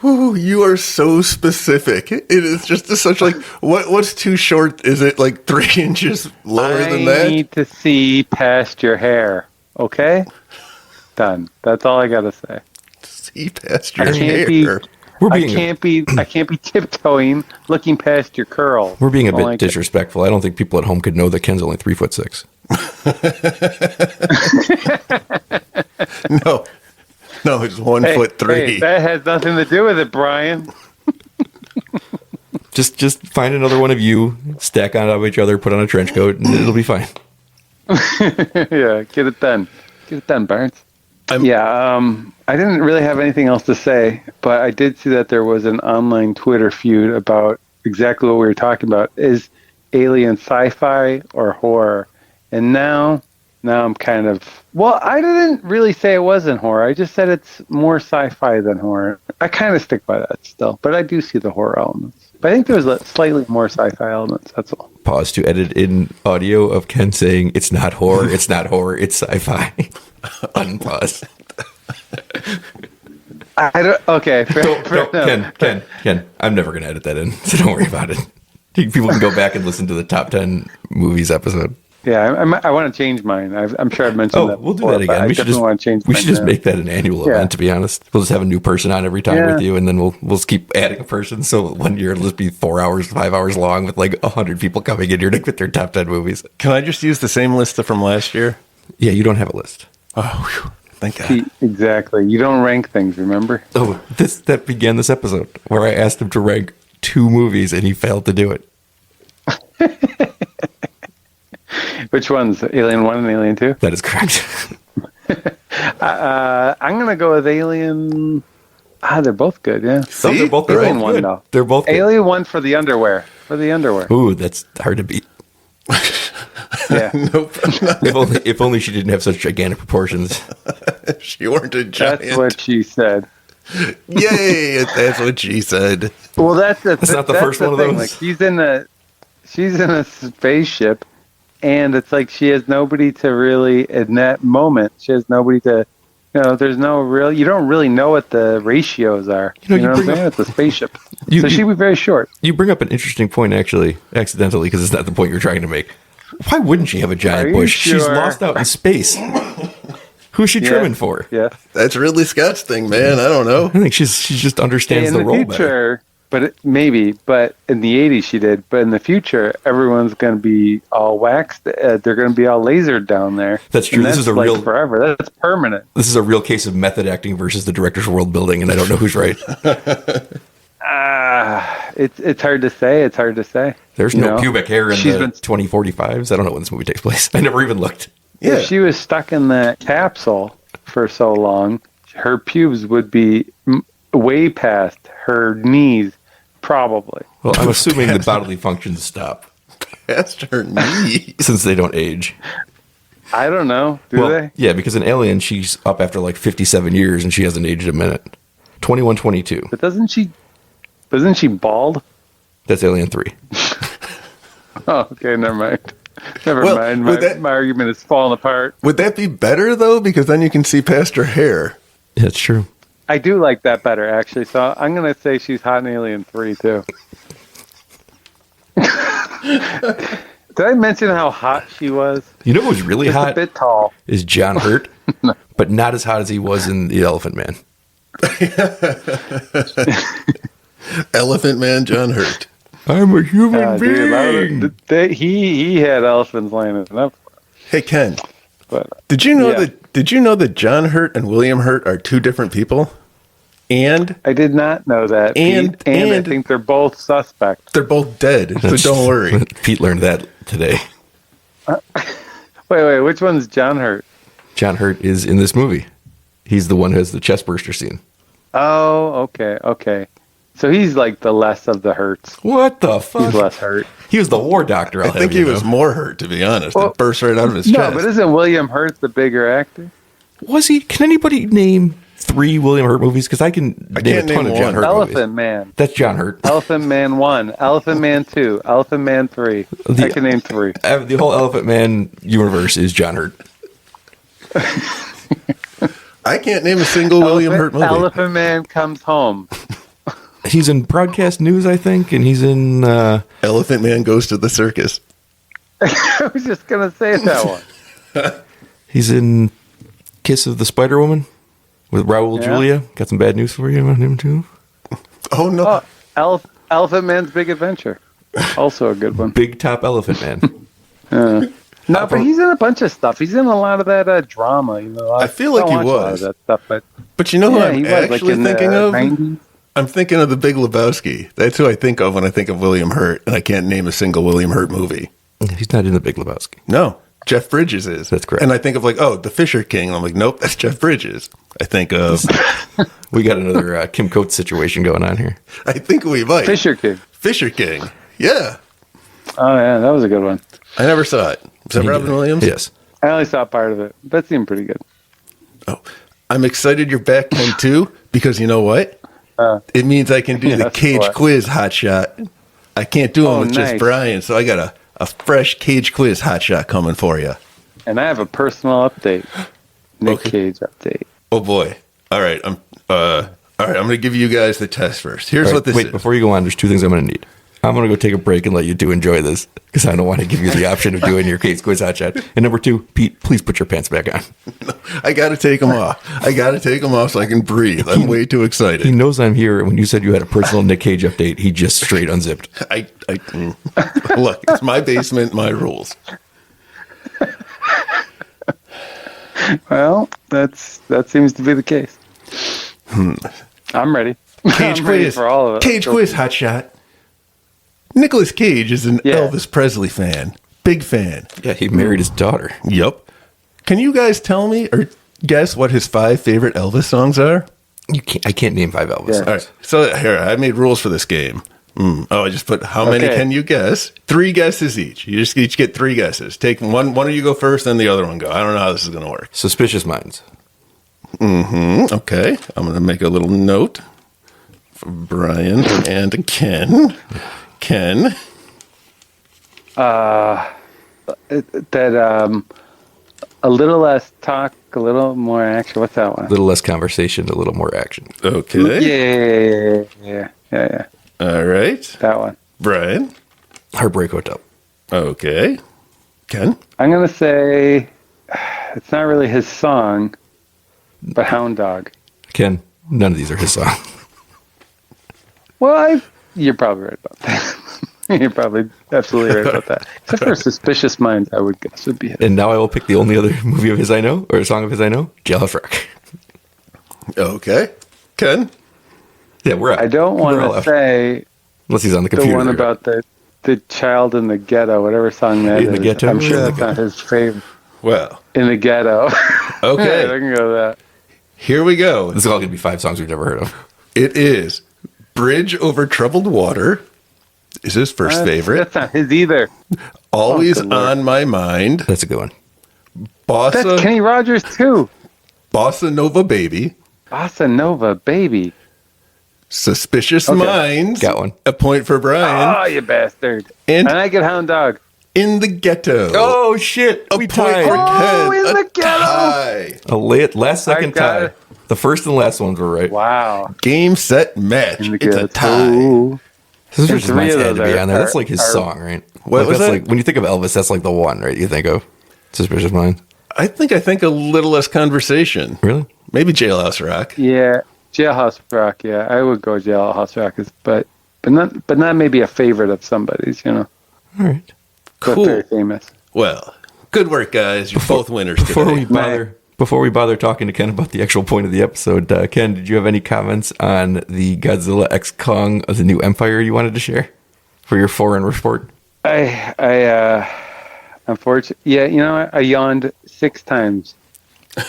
Ooh, you are so specific. It is just such like what's too short? Is it like 3 inches lower than that?
I need to see past your hair. Okay, done. That's all I gotta say.
See past your hair.
I can't be tiptoeing, looking past your curls.
We're being a bit disrespectful. I don't think people at home could know that Ken's only 3'6".
No, it's 1'3".
Hey, that has nothing to do with it, Brian.
Just find another one of you, stack on top of each other, put on a trench coat, and it'll be fine.
Yeah, get it done. Get it done, Barnes. I didn't really have anything else to say, but I did see that there was an online Twitter feud about exactly what we were talking about. Is Alien sci-fi or horror? And now I'm kind of... Well, I didn't really say it wasn't horror. I just said it's more sci-fi than horror. I kind of stick by that still, but I do see the horror elements. But I think there's slightly more sci-fi elements, that's all.
Pause to edit in audio of Ken saying, it's not horror, it's not horror, it's sci-fi. Unpause.
Okay.
Ken, I'm never going to edit that in, so don't worry about it. People can go back and listen to the top 10 movies episode.
Yeah, I want to change mine. I'm sure I've mentioned that.
We'll do that again. We should just make that an annual event. To be honest, we'll just have a new person on every time with you, and then we'll just keep adding a person. So 1 year it'll just be 4 hours, 5 hours long, with like 100 people coming in here to get their top 10 movies.
Can I just use the same list from last year?
Yeah, you don't have a list.
Oh, whew. Thank God.
Exactly. You don't rank things. Remember?
Oh, that began this episode where I asked him to rank 2 movies, and he failed to do it.
Which ones? Alien 1 and Alien 2?
That is correct.
I'm going to go with Alien... they're both good, yeah.
See? They're both
Alien
good.
1, though.
They're both good.
Alien 1 for the underwear.
Ooh, that's hard to beat.
Yeah.
Nope.
If only she didn't have such gigantic proportions.
She weren't a giant.
That's what she said.
Yay! That's what she said.
Well, that's
not the first one of those.
Like, she's in a spaceship, and it's like she has nobody to really, in that moment, she has nobody to, there's no real, you don't really know what the ratios are. You know what I'm saying? It's a spaceship. So she'd be very short.
You bring up an interesting point, actually, accidentally, because it's not the point you're trying to make. Why wouldn't she have a giant bush?
Sure?
She's lost out in space. Who's she trimming for?
Yeah.
That's Ridley Scott's thing, man. I don't know.
I think she just understands
In
the
the
role
future,
better.
but in the 80s she did. But in the future, everyone's going to be all waxed. They're going to be all lasered down there.
That's true.
And
This is a
like
real
forever. That's permanent.
This is a real case of method acting versus the director's world building, and I don't know who's right.
It's hard to say. It's hard to say.
There's no pubic hair in
she's
the
been-
2045s. I don't know when this movie takes place. I never even looked.
Yeah.
If she was stuck in that capsule for so long, her pubes would be way past her knees, probably.
Well, I'm assuming the bodily functions stop
Past her knee.
since they don't age.
I don't know. Do they?
Yeah, because in Alien, she's up after like 57 years and she hasn't aged a minute. 21-22.
But isn't she bald?
That's Alien 3.
Oh, okay, never mind. Never
Well,
mind.
would
My argument is falling apart.
Would that be better, though? Because then you can see past her hair.
That's true.
I do like that better, actually. So I'm going to say she's hot in Alien 3, too. Did I mention how hot she was?
You know who's really
Just
hot?
a bit tall.
Is John Hurt, but not as hot as he was in The Elephant Man.
Elephant Man John Hurt.
I'm a human
Dude, he had elephants lining up.
Hey, Ken.
But
Did you know
Yeah.
that John Hurt and William Hurt are two different people? And
I did not know that.
And-
Pete, and I
and-
think they're both suspects.
they're both dead, so don't worry.
Pete learned that today.
Wait, which one's John Hurt?
John Hurt is in this movie. He's the one who has the chest burster scene.
Oh, okay. So he's like the less of the hurts.
What the
He's
fuck?
less hurt.
He was the war doctor.
I think he was more hurt, to be honest.
Well,
it burst right out of his
No,
chest.
but isn't William Hurt the bigger actor?
Was he? Can anybody name 3 William Hurt movies? Because I can name
can't
a ton
name
of John
one.
Hurt
Elephant
movies.
Man.
That's John Hurt.
Elephant Man 1, Elephant Man 2, Elephant Man 3. I can name 3.
The whole Elephant Man universe is John Hurt.
I can't name a single William Hurt movie.
Elephant Man Comes Home.
He's in Broadcast News, I think, and he's in...
Elephant Man Goes to the Circus.
I was just going to say that one.
He's in Kiss of the Spider Woman with Raul
Yeah.
Julia. Got some bad news for you about him, too.
Oh, no.
Elephant Man's Big Adventure. Also a good one.
Big Top Elephant Man.
No, but he's in a bunch of stuff. He's in a lot of that drama.
I feel like
don't
he
watch a lot
was.
of that stuff, but
But you know who
yeah,
I'm
he was like
actually
in
thinking
the
of?
90s.
I'm thinking of The Big Lebowski. That's who I think of when I think of William Hurt, and I can't name a single William Hurt movie.
He's not in The Big Lebowski.
No, Jeff Bridges is.
That's correct.
And I think of The Fisher King, and I'm like, nope, that's Jeff Bridges. I think of,
We got another Kim Coates situation going on here.
I think we might.
Fisher King.
Fisher King. Yeah.
Oh, yeah, that was a good one.
I never saw it. Was that
He
Robin
did it.
Williams?
Yes.
I only saw part of it. That seemed pretty good.
Oh, I'm excited you're back, Ken, too, because you know what? It means I can do the
Yes,
Cage
what?
quiz hot shot. I can't do them
Oh,
with just
nice.
Brian, so I got a fresh Cage quiz hot shot coming for you.
And I have a personal update. Nic
Okay.
Cage update.
Oh boy! All right, I'm going to give you guys the test first. Here's
All right,
what this
wait,
is.
before you go on, there's 2 things I'm going to need. I'm going to go take a break and let you 2 enjoy this because I don't want to give you the option of doing your case quiz hot shot. And number 2, Pete, please put your pants back on.
I got to take them off. I got to take them off so I can breathe. I'm way too
He
excited.
knows I'm here. And when you said you had a personal Nic Cage update, he just straight unzipped.
Look, it's my basement, my rules.
Well, that seems to be the case. I'm ready.
Cage
I'm ready
quiz
for all of it.
Cage quiz hot shot. Nicolas Cage is an
Yeah.
Elvis Presley fan. Big fan.
Yeah, he married his daughter.
Yup. Can you guys tell me or guess what his 5 favorite Elvis songs are?
I can't name 5 Elvis
Yeah.
songs.
All right. So here, I made rules for this game. I just put how many
Okay.
can you guess? 3 guesses each. You just each get 3 guesses. Take one of you go first, then the other one go. I don't know how this is going to work.
Suspicious Minds.
Okay. I'm going to make a little note for Brian and Ken. Ken.
A little less talk, a little more action. What's that one?
A little less conversation, a little more action.
Okay.
Yeah.
All right.
That one.
Brian.
Heartbreak Hotel.
Okay. Ken.
I'm gonna say it's not really his song, but Hound Dog.
Ken, none of these are his songs.
Well, you're probably right about that. You're probably absolutely right about that. Except for Suspicious Minds, I would guess would be his.
And now I will pick the only other movie of his I know, or a song of his I know, Jailhouse Rock.
Okay. Ken?
Yeah, we're out.
I don't want to say
unless he's on the computer.
The one about the child in the ghetto, whatever song that is.
In the ghetto?
I'm sure that's not his favorite.
Well.
In the ghetto.
Okay.
I can go with that.
Here we go.
This is all going to be 5 songs we've never heard of.
It is Bridge Over Troubled Water is his first favorite.
That's not his either.
Always on My Mind.
That's a good one.
That's Kenny Rogers too.
Bossa Nova Baby.
Bossa Nova Baby.
Suspicious Minds.
Got one.
A point for Brian.
Oh, you bastard.
And
I get Hound Dog.
In the Ghetto.
Oh, shit.
A
we
point
tied.
for Ken.
In the Ghetto.
Tie.
A last second tie. The first and last ones were right.
Wow.
Game, set, match.
In the
It's a
Ghetto.
tie.
Suspicious
three
Minds
of
had to
those
be on there.
are-
That's like his
are-
song, right?
What was
that's
that?
like when you think of Elvis, that's like the one, right? You think of Suspicious Minds.
I think a little less conversation.
Really?
Maybe Jailhouse Rock.
Yeah. Jailhouse Rock, yeah. I would go Jailhouse Rock, but not maybe a favorite of somebody's, you know.
All right.
But
Cool.
very famous.
Well, good work, guys. You're both winners today.
Before we bother talking to Ken about the actual point of the episode, Ken, did you have any comments on the Godzilla X Kong of the New Empire you wanted to share for your foreign report?
I unfortunately, yeah, you know, I yawned 6 times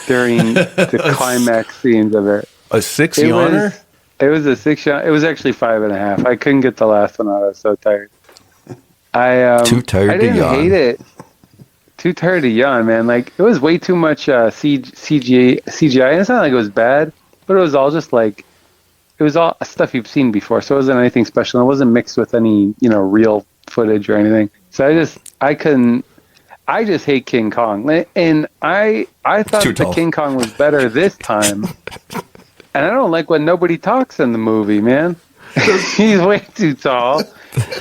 during the climax scenes of it.
A 6 yawner?
It was a 6 yawn. It was actually 5.5. I couldn't get the last one out. I was so tired.
Too tired
I didn't
to yawn.
hate it. Too tired to yawn, man. Like, it was way too much CGI. And it's not like it was bad, but it was all just like, it was all stuff you've seen before. So it wasn't anything special. It wasn't mixed with any, you know, real footage or anything. So I just hate King Kong. And I thought that King Kong was better this time. And I don't like when nobody talks in the movie, man. He's way too tall,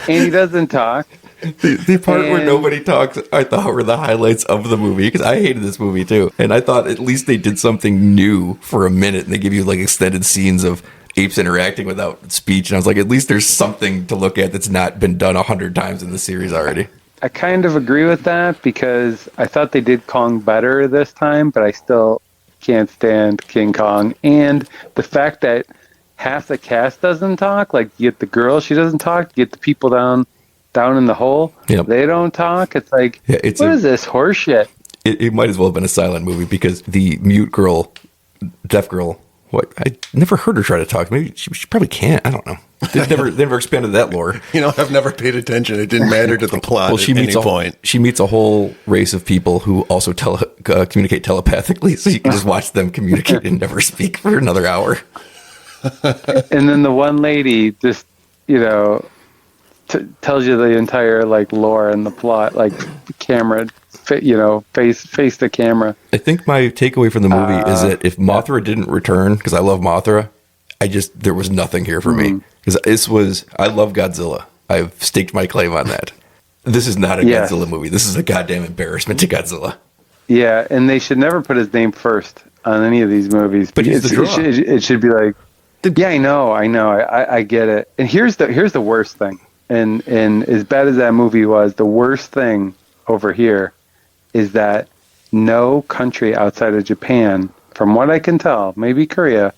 and he doesn't talk.
The part where nobody talks, I thought were the highlights of the movie, because I hated this movie too. And I thought at least they did something new for a minute, and they give you like extended scenes of apes interacting without speech. And I was like, at least there's something to look at that's not been done 100 times in the series already.
I kind of agree with that, because I thought they did Kong better this time, but I still can't stand King Kong. And the fact that half the cast doesn't talk, like you get the girl, she doesn't talk, you get the people down in the hole, they don't talk. It's like, what is this horse shit?
It might as well have been a silent movie, because the mute girl, deaf girl, I never heard her try to talk. Maybe she probably can't. I don't know. They never expanded that lore.
You know, I've never paid attention. It didn't matter to the plot at any point.
She meets a whole race of people who also communicate telepathically, so you can just watch them communicate and never speak for another hour.
And then the one lady just, you know, tells you the entire like lore and the plot, like camera, you know, face the camera.
I think my takeaway from the movie is that if Mothra didn't return, because I love Mothra, there was nothing here for me. Because I love Godzilla. I've staked my claim on that. This is not a Godzilla movie. This is a goddamn embarrassment to Godzilla.
Yeah, and they should never put his name first on any of these movies.
But
it should be like, yeah, I know, I get it. And here's the worst thing. And as bad as that movie was, the worst thing over here is that no country outside of Japan, from what I can tell, maybe Korea,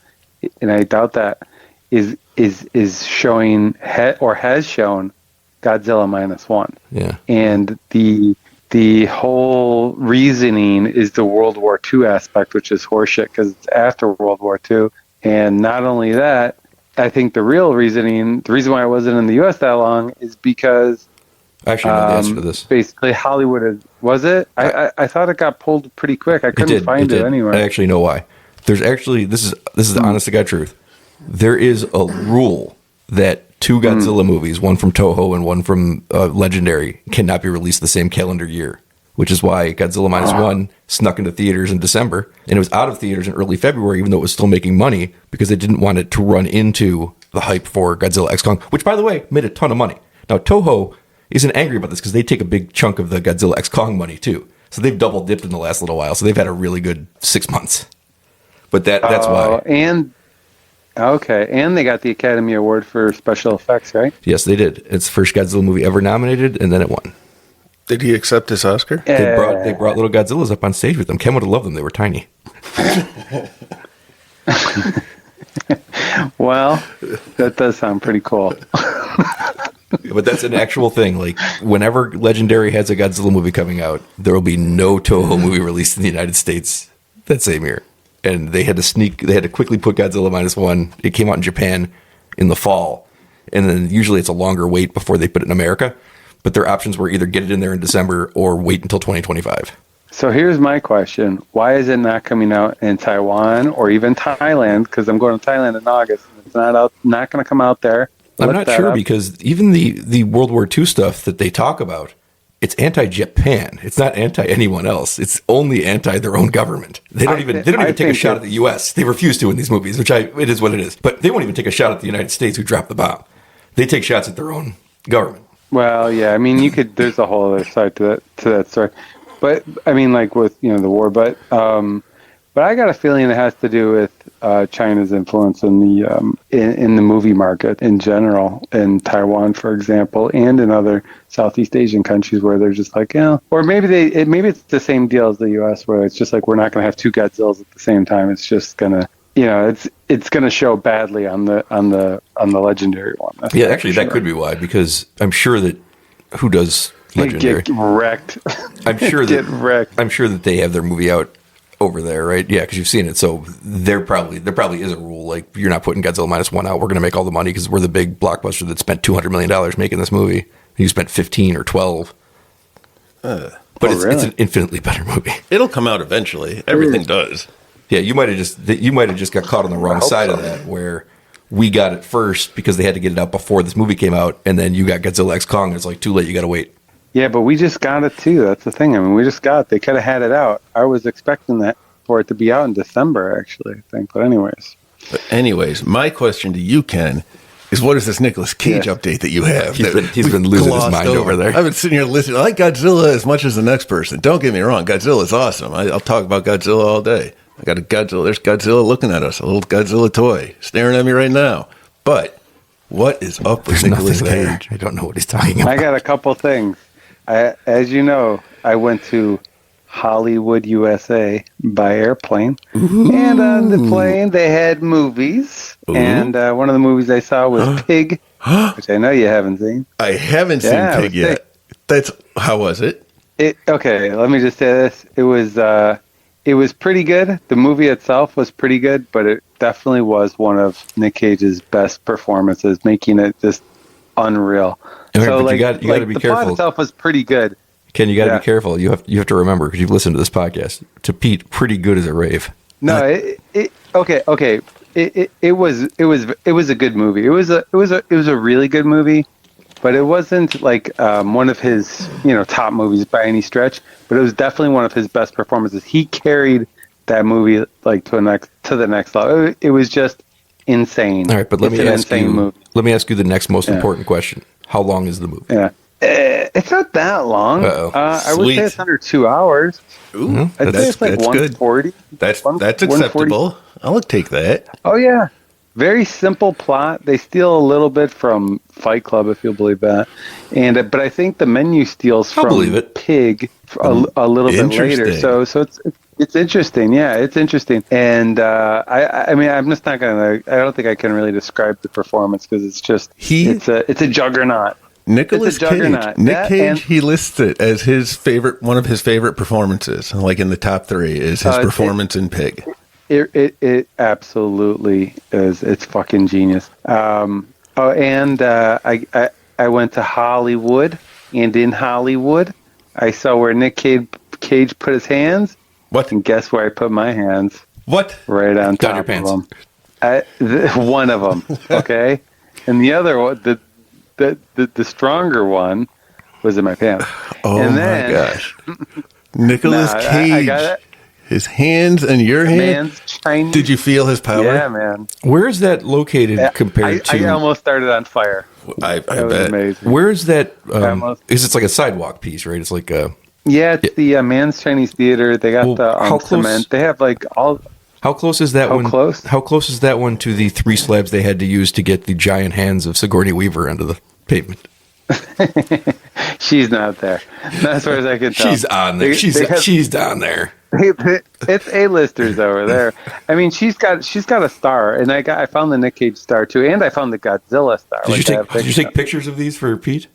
and I doubt that, is showing or has shown Godzilla -1.
Yeah.
And the whole reasoning is the World War II aspect, which is horseshit because it's after World War II. And not only that, I think the reason why I wasn't in the U.S. that long is because
I actually know the answer to this.
Basically, Hollywood was it? I thought it got pulled pretty quick. I couldn't find it anywhere.
I actually know why. There's actually this is the honest to God truth. There is a rule that 2 Godzilla movies, one from Toho and one from Legendary, cannot be released the same calendar year, which is why Godzilla -1 snuck into theaters in December, and it was out of theaters in early February, even though it was still making money, because they didn't want it to run into the hype for Godzilla X Kong, which, by the way, made a ton of money. Now, Toho isn't angry about this because they take a big chunk of the Godzilla X Kong money, too. So they've double dipped in the last little while, so they've had a really good 6 months. But that's why.
And they got the Academy Award for special effects, right?
Yes, they did. It's the first Godzilla movie ever nominated, and then it won.
Did he accept his Oscar?
They brought little Godzillas up on stage with them. Ken would have loved them. They were tiny.
Well, that does sound pretty cool.
But that's an actual thing. Like, whenever Legendary has a Godzilla movie coming out, there will be no Toho movie released in the United States that same year. And they had to quickly put Godzilla -1. It came out in Japan in the fall. And then usually it's a longer wait before they put it in America. But their options were either get it in there in December or wait until 2025.
So here's my question. Why is it not coming out in Taiwan or even Thailand? Because I'm going to Thailand in August. And it's not going to come out there.
I'm not sure because even the World War II stuff that they talk about, it's anti-Japan. It's not anti-anyone else. It's only anti their own government. They don't even take a shot at the U.S. They refuse to in these movies, it is what it is. But they won't even take a shot at the United States who dropped the bomb. They take shots at their own government.
Well, yeah. I mean, there's a whole other side to that story. But I mean, like with the war. But I got a feeling it has to do with China's influence in the movie market in general, in Taiwan, for example, and in other Southeast Asian countries where they're just like, or maybe it's the same deal as the U.S. where it's just like we're not going to have two Godzillas at the same time. It's just gonna, it's gonna show badly on the Legendary one. That's
actually, that could be why, because I'm sure that who does Legendary
get wrecked.
I'm sure
get wrecked.
I'm sure that they have their movie out over there, right? Yeah, because you've seen it. So there probably is a rule like you're not putting Godzilla -1 out. We're going to make all the money because we're the big blockbuster that spent $200 million making this movie. You spent 15 or 12. But it's an infinitely better movie.
It'll come out eventually. Everything does.
Yeah, you might have just got caught on the wrong side of that, where we got it first because they had to get it out before this movie came out, and then you got Godzilla X Kong, and it's like too late. You got to wait.
Yeah, but we just got it too. That's the thing. I mean, we just got it. They could have had it out. I was expecting that for it to be out in December, actually, I think. But anyways, my question to you, Ken, is what is this Nicolas Cage update that you have?
He's been losing his mind over there.
I've been sitting here listening. I like Godzilla as much as the next person. Don't get me wrong. Godzilla's awesome. I'll talk about Godzilla all day. I got a Godzilla. There's Godzilla looking at us, a little Godzilla toy staring at me right now. But what is up with Nicolas Cage?
I don't know what he's talking about.
I got a couple things. As you know, I went to Hollywood, USA by airplane.
Ooh.
And on the plane, they had movies. Ooh. And one of the movies I saw was Pig, which I know you haven't seen.
I haven't seen Pig yet. How was it?
Okay, let me just say this. It was pretty good. The movie itself was pretty good, but it definitely was one of Nic Cage's best performances, making it just unreal.
Okay, so, you got to be careful.
The plot itself was pretty good.
Ken, you got to be careful. You have to remember, because you've listened to this podcast. To Pete, pretty good is a rave.
No, okay. It was a good movie. It was a really good movie, but it wasn't like one of his top movies by any stretch. But it was definitely one of his best performances. He carried that movie like to the next level. It was just insane.
All right, but let me ask you the next most important question. How long is the movie?
Yeah. It's not that long. I would say it's under 2 hours.
Ooh,
I'd say it's like 140.
That's acceptable. I'll take that.
Oh, yeah. Very simple plot. They steal a little bit from Fight Club, if you'll believe that. But I think the menu steals from Pig a little bit later. So it's interesting. Yeah, it's interesting. And I mean, I'm just not gonna. I don't think I can really describe the performance because it's just it's a juggernaut.
Nicolas Cage. Nic Cage, he lists it as one of his favorite performances. Like in the top 3 is his performance in Pig.
It absolutely is. It's fucking genius. I went to Hollywood, and in Hollywood, I saw where Nic Cage put his hands.
What?
And guess where I put my hands?
What?
Right on top
your
of
pants.
them. One of them, okay? And the other one, the stronger one, was in my pants.
Oh, and then, my gosh. Nicolas Cage.
I got it.
His hands and your hands.
Chinese.
Did you feel his power?
Yeah, man.
Where is that located compared to?
I almost started on fire.
I bet.
Was amazing.
Where is that? Because it's like a sidewalk piece, right? It's like a.
Yeah, it's the Man's Chinese Theater. They got the cement. They have like all.
How close is that one?
close?
How close is that one to the 3 slabs they had to use to get the giant hands of Sigourney Weaver onto the pavement?
She's not there. Not as far as I can tell.
She's on there. She's down there.
It's A-listers over there. I mean, she's got a star, and I found the Nic Cage star too, and I found the Godzilla star.
Did you take pictures of these for Pete?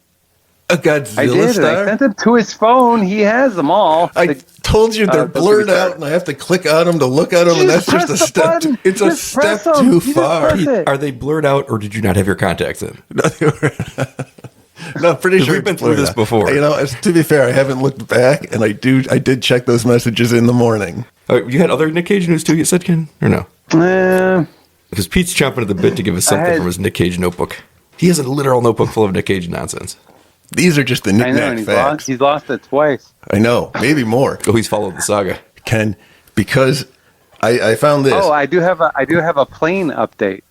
A Godzilla
I did.
star?
And I sent them to his phone. He has them all.
I told you they're blurred out, and I have to click on them to look at them, and that's just a step. It's a step too far.
Are they blurred out, or did you not have your contacts in?
No, pretty sure
we've been through this before.
You know, to be fair, I haven't looked back, and I did check those messages in the morning.
You had other Nic Cage news too, you said, Ken, or no? Because Pete's chomping at the bit to give us something from his Nic Cage notebook. He has a literal notebook full of Nic Cage nonsense.
These are just the knick-knack facts.
He's lost it twice.
I know, maybe more.
Oh, he's followed the saga.
Ken, because I found this.
Oh, I do have a plane update.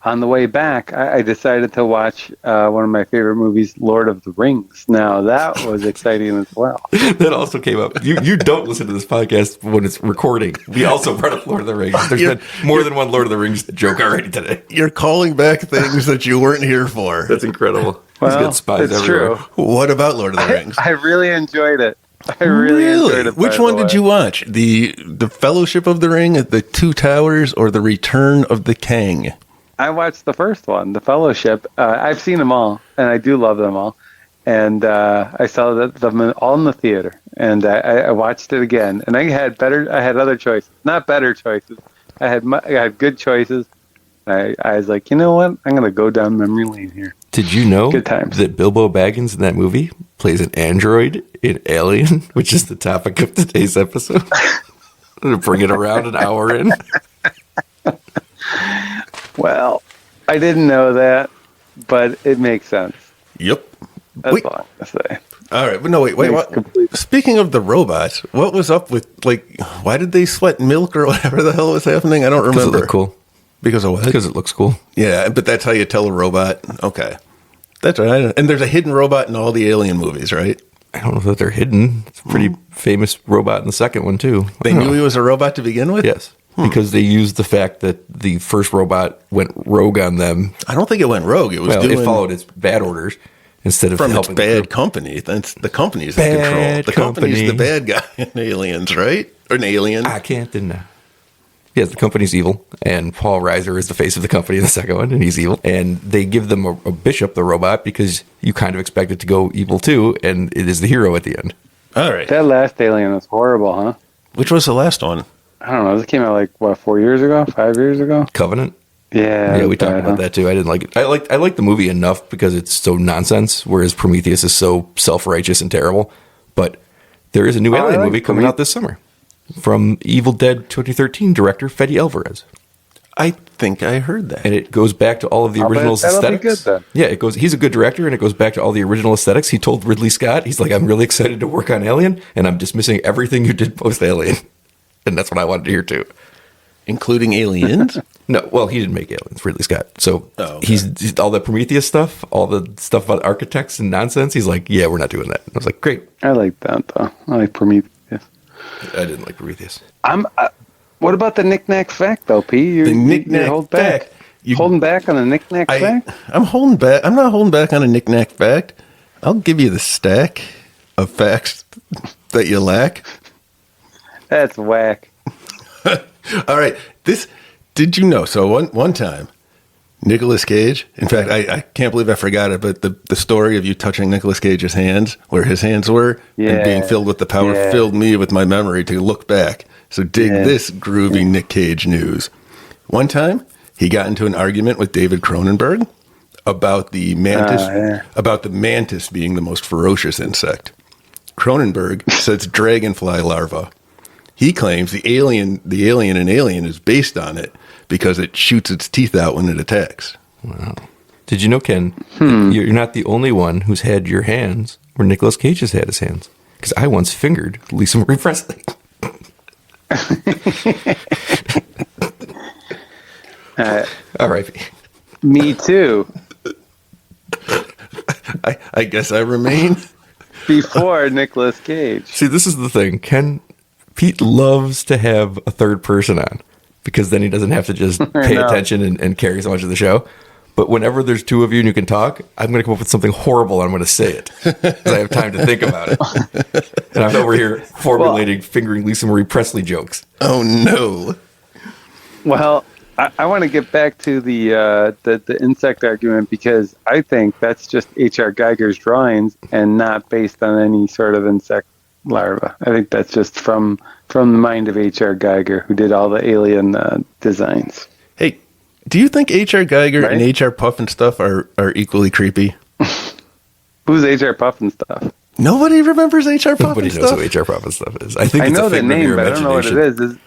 On the way back, I decided to watch one of my favorite movies, Lord of the Rings. Now, that was exciting as well.
That also came up. You don't listen to this podcast when it's recording. We also brought up Lord of the Rings. There's been more than one Lord of the Rings joke already today.
You're calling back things that you weren't here for.
That's incredible.
Well,
He's got spies
it's
everywhere.
true.
What about Lord of the Rings?
I really enjoyed it. I really enjoyed it.
Which one did you watch? The Fellowship of the Ring, The Two Towers, or The Return of the King?
I watched the first one, The Fellowship. I've seen them all, and I do love them all. And I saw them all in the theater, and I watched it again. And I had other choices, not better choices. I had good choices. I was like, you know what? I'm going to go down memory lane here.
Did you know
Good times.
that Bilbo Baggins in that movie plays an android in Alien, which is the topic of today's episode? I'm going to bring it around an hour in.
Well, I didn't know that, but it makes sense.
Yep.
That's all I'm going to say.
All right, but no, wait. What? Speaking of the robots, what was up with, why did they sweat milk or whatever the hell was happening? I don't remember.
Because it looked cool.
Because of what?
Because it looks cool.
Yeah, but that's how you tell a robot. Okay. That's right. And there's a hidden robot in all the Alien movies, right?
I don't know if they're hidden. It's a pretty famous robot in the second one, too.
They knew he was a robot to begin with?
Yes. Because they used the fact that the first robot went rogue on them.
I don't think it went rogue.
It followed its bad orders instead of
from
helping
its bad company. That's the company's in control. The company's the bad guy in Aliens, right? Or an alien.
I can't deny. Yes, the company's evil, and Paul Reiser is the face of the company in the second one, and he's evil. And they give them a bishop, the robot, because you kind of expect it to go evil too, and it is the hero at the end.
All right.
That last Alien was horrible, huh?
Which was the last one?
I don't know. This came out 4 years ago, 5 years ago?
Covenant?
Yeah.
We talked about that too. I didn't like it. I like the movie enough because it's so nonsense, whereas Prometheus is so self-righteous and terrible. But there is a new Alien movie coming out this summer from Evil Dead 2013 director Fede Alvarez.
I think I heard that.
And it goes back to all of the original aesthetics.
Be good, then.
Yeah, he's a good director, and it goes back to all the original aesthetics. He told Ridley Scott, he's like, I'm really excited to work on Alien, and I'm dismissing everything you did post-Alien. And that's what I wanted to hear too.
Including Aliens?
No, well, he didn't make Aliens, Ridley Scott. So
okay.
he's all the Prometheus stuff, all the stuff about architects and nonsense. He's like, yeah, we're not doing that. And I was like, great.
I like that, though. I like Prometheus.
I didn't like Prometheus.
What about the knick-knack fact, though, P?
The knick-knack fact.
Holding back on the knick-knack fact?
I'm holding back. I'm not holding back on a knick-knack fact. I'll give you the stack of facts that you lack.
That's whack.
All right. Did you know? So one time, Nicolas Cage, in fact, I can't believe I forgot it, but the story of you touching Nicolas Cage's hands, where his hands were, and being filled with the power filled me with my memory to look back. So dig this groovy Nic Cage news. One time, he got into an argument with David Cronenberg about the mantis being the most ferocious insect. Cronenberg says dragonfly larva. He claims the alien in Alien is based on it because it shoots its teeth out when it attacks.
Wow. Did you know, Ken, you're not the only one who's had your hands where Nicolas Cage has had his hands? Because I once fingered Lisa Marie Presley. All right.
Me too.
I guess I remain.
Before Nicolas Cage.
See, this is the thing. Pete loves to have a third person on. because then he doesn't have to just pay attention and carry so much of the show. But whenever there's two of you and you can talk, I'm going to come up with something horrible and I'm going to say it because I have time to think about it. And I'm over here formulating fingering Lisa Marie Presley jokes.
Oh, no.
Well, I want to get back to the insect argument because I think that's just H.R. Geiger's drawings and not based on any sort of insect larva. I think that's just from the mind of H.R. Geiger, who did all the alien designs.
Hey, do you think H.R. Geiger and H.R. Puffin stuff are equally creepy?
Who's H.R. Puffin stuff?
Nobody remembers H.R. Puffin stuff?
Nobody knows who H.R. Puffin stuff is. I think
I
it's
know
a
the
figment of
name,
your
but I don't know what it is.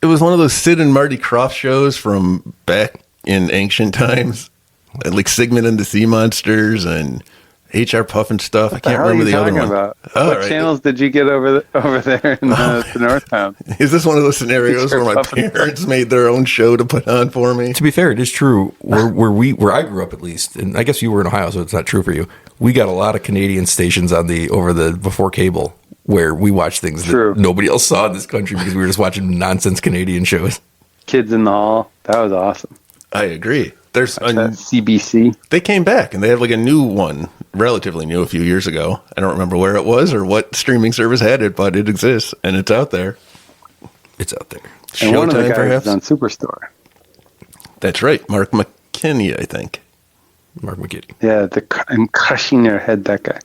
It was one of those Sid and Marty Krofft shows from back in ancient times. Like Sigmund and the Sea Monsters and H.R. Puffin stuff. I can't remember the other one.
About? What channels did you get over there in the North Town?
Is this one of those scenarios where my parents made their own show to put on for me?
To be fair, it is true. Where I grew up, at least, and I guess you were in Ohio, so it's not true for you. We got a lot of Canadian stations on before cable, where we watched things that nobody else saw in this country because we were just watching nonsense Canadian shows.
Kids in the Hall. That was awesome.
I agree. There's
CBC.
They came back and they have like a new one, relatively new, a few years ago. I don't remember where it was or what streaming service had it, but it exists and it's out there.
It's out there.
And one of the guys is on Superstore.
That's right. Mark McKinney, I think.
Mark McKinney.
Yeah, I'm crushing your head, that guy.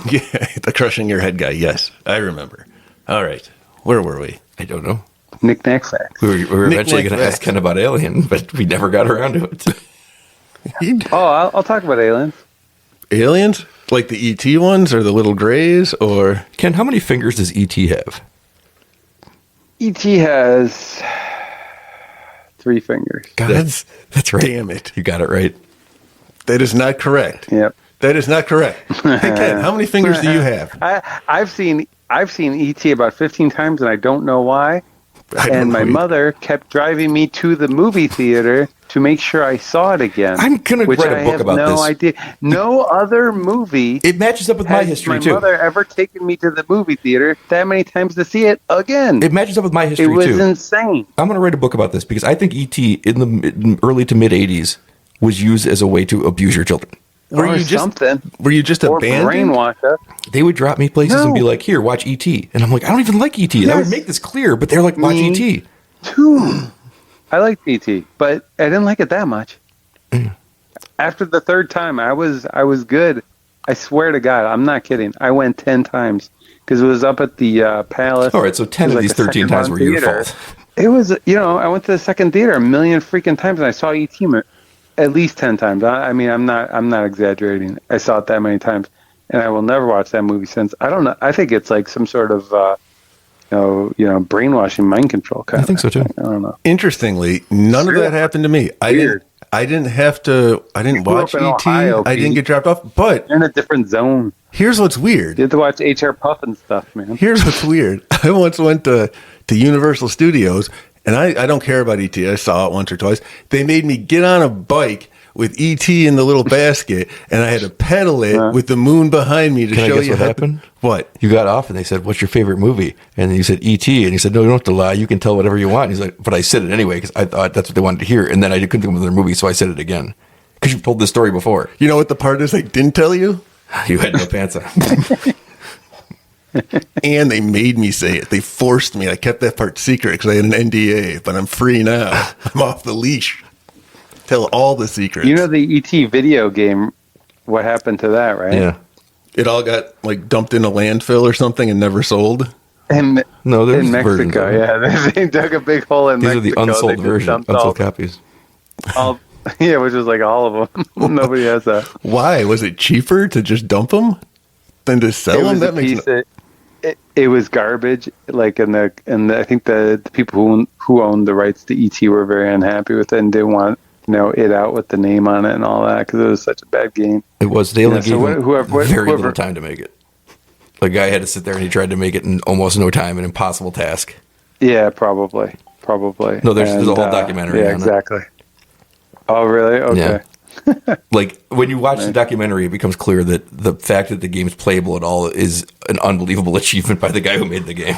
Yeah, the crushing your head guy. Yes, I remember. All right. Where were we?
I don't know.
Knick-knack facts.
We were eventually going to ask Ken about Alien, but we never got around to it.
I'll talk about aliens.
Aliens? Like the E.T. ones or the little grays? Or
Ken, how many fingers does E.T. have?
E.T. has 3 fingers.
God,
that's right.
Damn it.
You got it right.
That is not correct.
Yep.
That is not correct. Hey, Ken, how many fingers do you have?
I've seen E.T. about 15 times, and I don't know why. And my mother kept driving me to the movie theater to make sure I saw it again.
I'm going to write a book about this.
No idea. No other movie.
It matches up with my history, too.
My mother ever taken me to the movie theater that many times to see it again.
It matches up with my history, too.
It was insane.
I'm going to write a book about this because I think E.T. in the early to mid 80s was used as a way to abuse your children.
Were you just abandoned?
Brainwashed us.
They would drop me places and be like, "Here, watch E.T." And I'm like, "I don't even like E.T." And I would make this clear, but they're like, "Watch E.T."
Too. I liked E.T., but I didn't like it that much. After the third time, I was good. I swear to God, I'm not kidding. I went 10 times because it was up at the Palace.
All right, so 10 of these 13 times were your fault.
It was, I went to the second theater a million freaking times, and I saw E.T. at least 10 times. I mean, I'm not exaggerating. I saw it that many times, and I will never watch that movie since. I don't know. I think it's like some sort of, brainwashing, mind control kind of.
I think so too.
I don't know.
Interestingly, none of that happened to me. I didn't watch E.T.
Ohio,
I didn't get dropped off, but
you're in a different zone.
Here's what's weird.
You have to watch H.R. Puffin stuff, man.
Here's what's weird. I once went to Universal Studios. And I don't care about E.T. I saw it once or twice. They made me get on a bike with E.T. in the little basket, and I had to pedal it with the moon behind me to show you
what happened.
What?
You got off, and they said, "What's your favorite movie?" And then you said E.T. And he said, "No, you don't have to lie. You can tell whatever you want." And he's like, "But I said it anyway because I thought that's what they wanted to hear." And then I couldn't think of another movie, so I said it again because you've told this story before.
You know what the part is I didn't tell you?
You had no pants on.
And they made me say it. They forced me. I kept that part secret because I had an NDA, but I'm free now. I'm off the leash. Tell all the secrets.
You know the E.T. video game, what happened to that, right?
Yeah.
It all got like dumped in a landfill or something and never sold?
In
Mexico,
yeah. They dug a big hole in Mexico.
These are the unsold versions, unsold copies.
Yeah, which is like all of them. Nobody has that.
Why? Was it cheaper to just dump them than to sell them? That makes
it was garbage. Like, and I think the people who owned the rights to ET were very unhappy with it and didn't want it out with the name on it and all that because it was such a bad game.
It was. They only gave him very little time to make it. The guy had to sit there and he tried to make it in almost no time, an impossible task.
Yeah, probably. No,
there's a whole documentary.
Yeah, exactly. Oh, really? Okay.
Yeah. Like when you watch the documentary, it becomes clear that the fact that the game's playable at all is an unbelievable achievement by the guy who made the game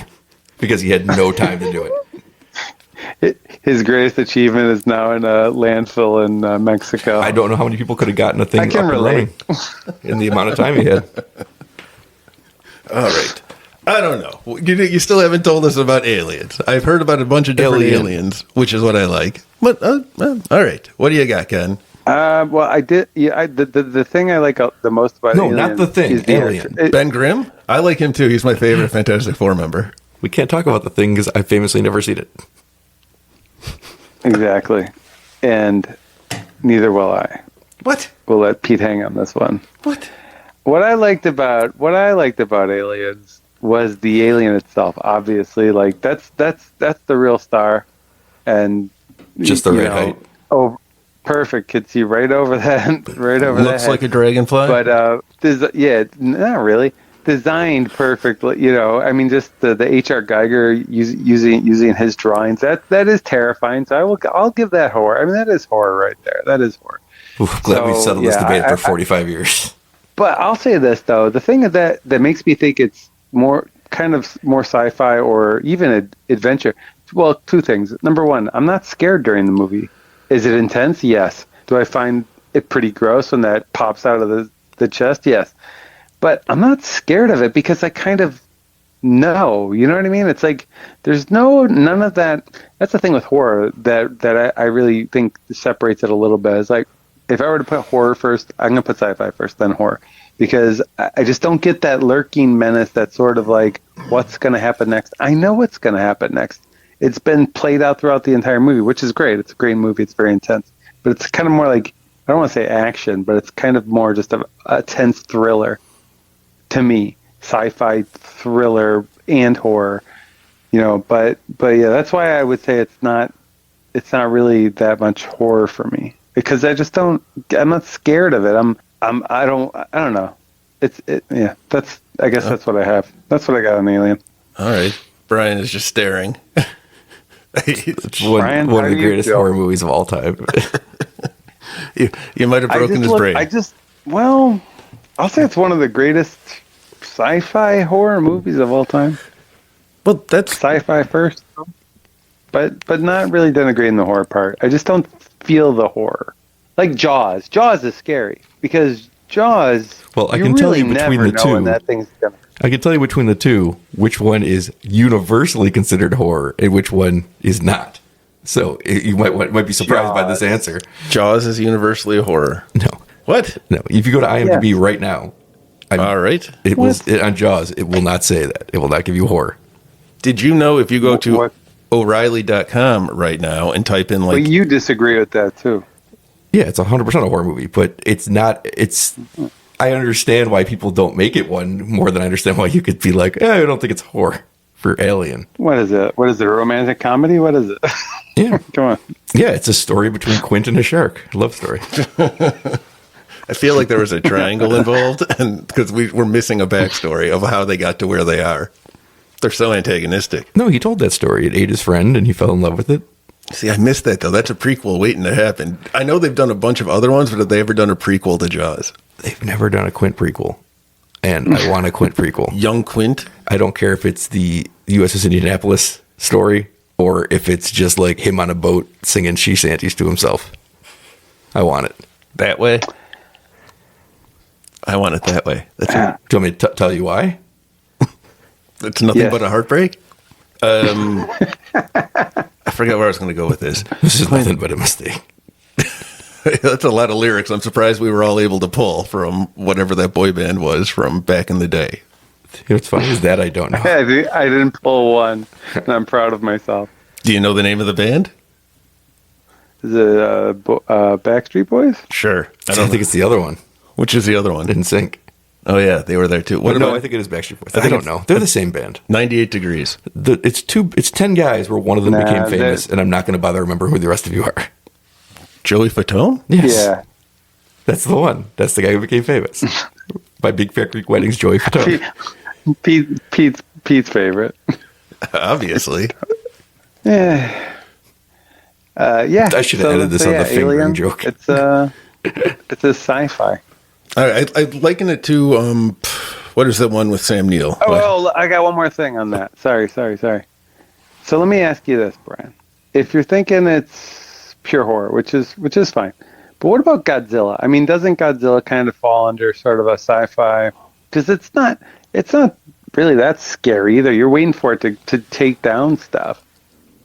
because he had no time to do it.
his greatest achievement is now in a landfill in Mexico.
I don't know how many people could have gotten a thing
I can
up and
relate.
running in the amount of time he had.
All right. I don't know. You still haven't told us about aliens. I've heard about a bunch of different aliens, which is what I like. But all right. What do you got, Ken?
Well, I did. Yeah, the thing I like the most about
No,
Alien
not the thing.
is the
Alien.
Ben Grimm? I like him too. He's my favorite Fantastic Four member.
We can't talk about the thing because I famously never seen it.
Exactly, and neither will I.
What?
We'll let Pete hang on this one.
What?
What I liked about Aliens was the alien itself. Obviously, like that's the real star, and
Just the right height.
Oh, perfect. Could see right over that. Right over that.
Looks like a dragonfly.
But not really. Designed perfectly. I mean, just the H.R. Geiger using his drawings. That is terrifying. So I'll give that horror. I mean, that is horror right there. That is horror.
Oof, glad we've settled this debate after 45 years.
But I'll say this though: the thing that makes me think it's more sci-fi or even adventure. Well, two things. Number one, I'm not scared during the movie. Is it intense? Yes. Do I find it pretty gross when that pops out of the chest? Yes. But I'm not scared of it because I kind of know. You know what I mean? It's like there's none of that. That's the thing with horror that I really think separates it a little bit. It's like if I were to put horror first, I'm going to put sci-fi first, then horror. Because I just don't get that lurking menace, that sort of like, what's going to happen next? I know what's going to happen next. It's been played out throughout the entire movie, which is great. It's a great movie. It's very intense. But it's kind of more like, I don't want to say action, but it's kind of more just a tense thriller to me. Sci-fi thriller and horror. But yeah, that's why I would say it's not really that much horror for me. Because I'm not scared of it. I don't know. I guess that's what I have. That's what I got on Alien.
All right. Brian is just staring.
It's one of the greatest horror movies of all time.
you might have broken his brain.
I'll say it's one of the greatest sci-fi horror movies of all time.
Well, that's
sci-fi first, but not really denigrating the horror part. I just don't feel the horror. Like Jaws. Jaws is scary because Jaws.
Well, I can tell you between the two.
That thing's gonna...
I can tell you between the two which one is universally considered horror and which one is not. So you might be surprised by this answer.
Jaws is universally a horror.
No.
What?
No. If you go to IMDb right now,
all right,
on Jaws, it will not say that. It will not give you horror.
Did you know if you go to O'Reilly.com right now and type in like...
But you disagree with that too.
Yeah, it's 100% a horror movie, but it's not... I understand why people don't make it one more than I understand why you could be like, I don't think it's horror for Alien.
What is it? What is it, a romantic comedy? What is it?
Yeah.
Come on.
Yeah, it's a story between Quint and a shark. Love story.
I feel like there was a triangle involved, and because we're missing a backstory of how they got to where they are. They're so antagonistic.
No, he told that story. It ate his friend, and he fell in love with it.
See, I missed that, though. That's a prequel waiting to happen. I know they've done a bunch of other ones, but have they ever done a prequel to Jaws?
They've never done a Quint prequel, and I want a Quint prequel.
Young Quint?
I don't care if it's the USS Indianapolis story or if it's just like him on a boat singing she shanties to himself. I want it.
That way? I want it that way.
Do you want me to tell you why?
It's nothing but a heartbreak? I forgot where I was going to go with this.
This is nothing but a mistake.
That's a lot of lyrics. I'm surprised we were all able to pull from whatever that boy band was from back in the day.
You know what's funny is that I don't know.
I didn't pull one, and I'm proud of myself.
Do you know the name of the band?
Is it Backstreet Boys?
Sure. I think it's the other one.
Which is the other one?
Didn't Sync.
Oh, yeah. They were there, too.
No, I think it is Backstreet Boys. I don't know. They're the same band.
98 Degrees.
It's 10 guys where one of them became famous, and I'm not going to bother to remember who the rest of you are.
Joey Fatone?
Yes.
Yeah.
That's the one. That's the guy who became famous. By Big Fat Greek Weddings, Joey Fatone.
Pete's favorite.
Obviously.
Yeah.
I should have edited this on the fingering
Alien,
joke.
It's a sci-fi.
I liken it to, what is that one with Sam Neill?
Oh, I got one more thing on that. Sorry. So let me ask you this, Brian. if you're thinking it's pure horror, which is fine. But what about Godzilla? I mean, doesn't Godzilla kind of fall under sort of a sci-fi? Because it's not really that scary either. You're waiting for it to take down stuff.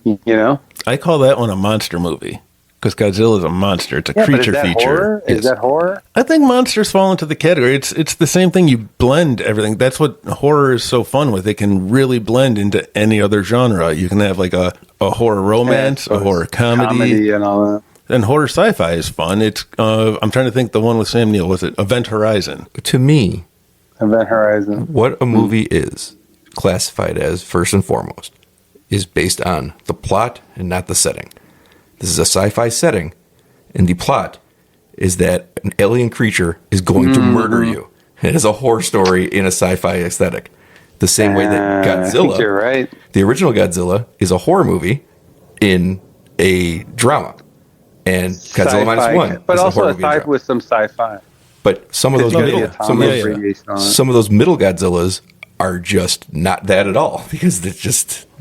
You know?
I call that one a monster movie because Godzilla is a monster. It's a creature
but is that
feature.
Horror? Is that horror?
I think monsters fall into the category. It's the same thing. You blend everything. That's what horror is so fun with. It can really blend into any other genre. You can have like a horror romance, a horror comedy,
and all that.
And horror sci-fi is fun. It's I'm trying to think the one with Sam Neill. Was it Event Horizon?
To me,
Event Horizon.
what a movie is classified as, first and foremost, is based on the plot and not the setting. This is a sci-fi setting, and the plot is that an alien creature is going to murder you. It is a horror story in a sci-fi aesthetic. The same way that
I think
Godzilla,
you're right.
the original Godzilla, is a horror movie in a drama. And Godzilla Minus One
but
is
also
a horror
a
movie
sci
drama.
with some sci-fi.
But some of those some of those middle Godzillas are just not that at all because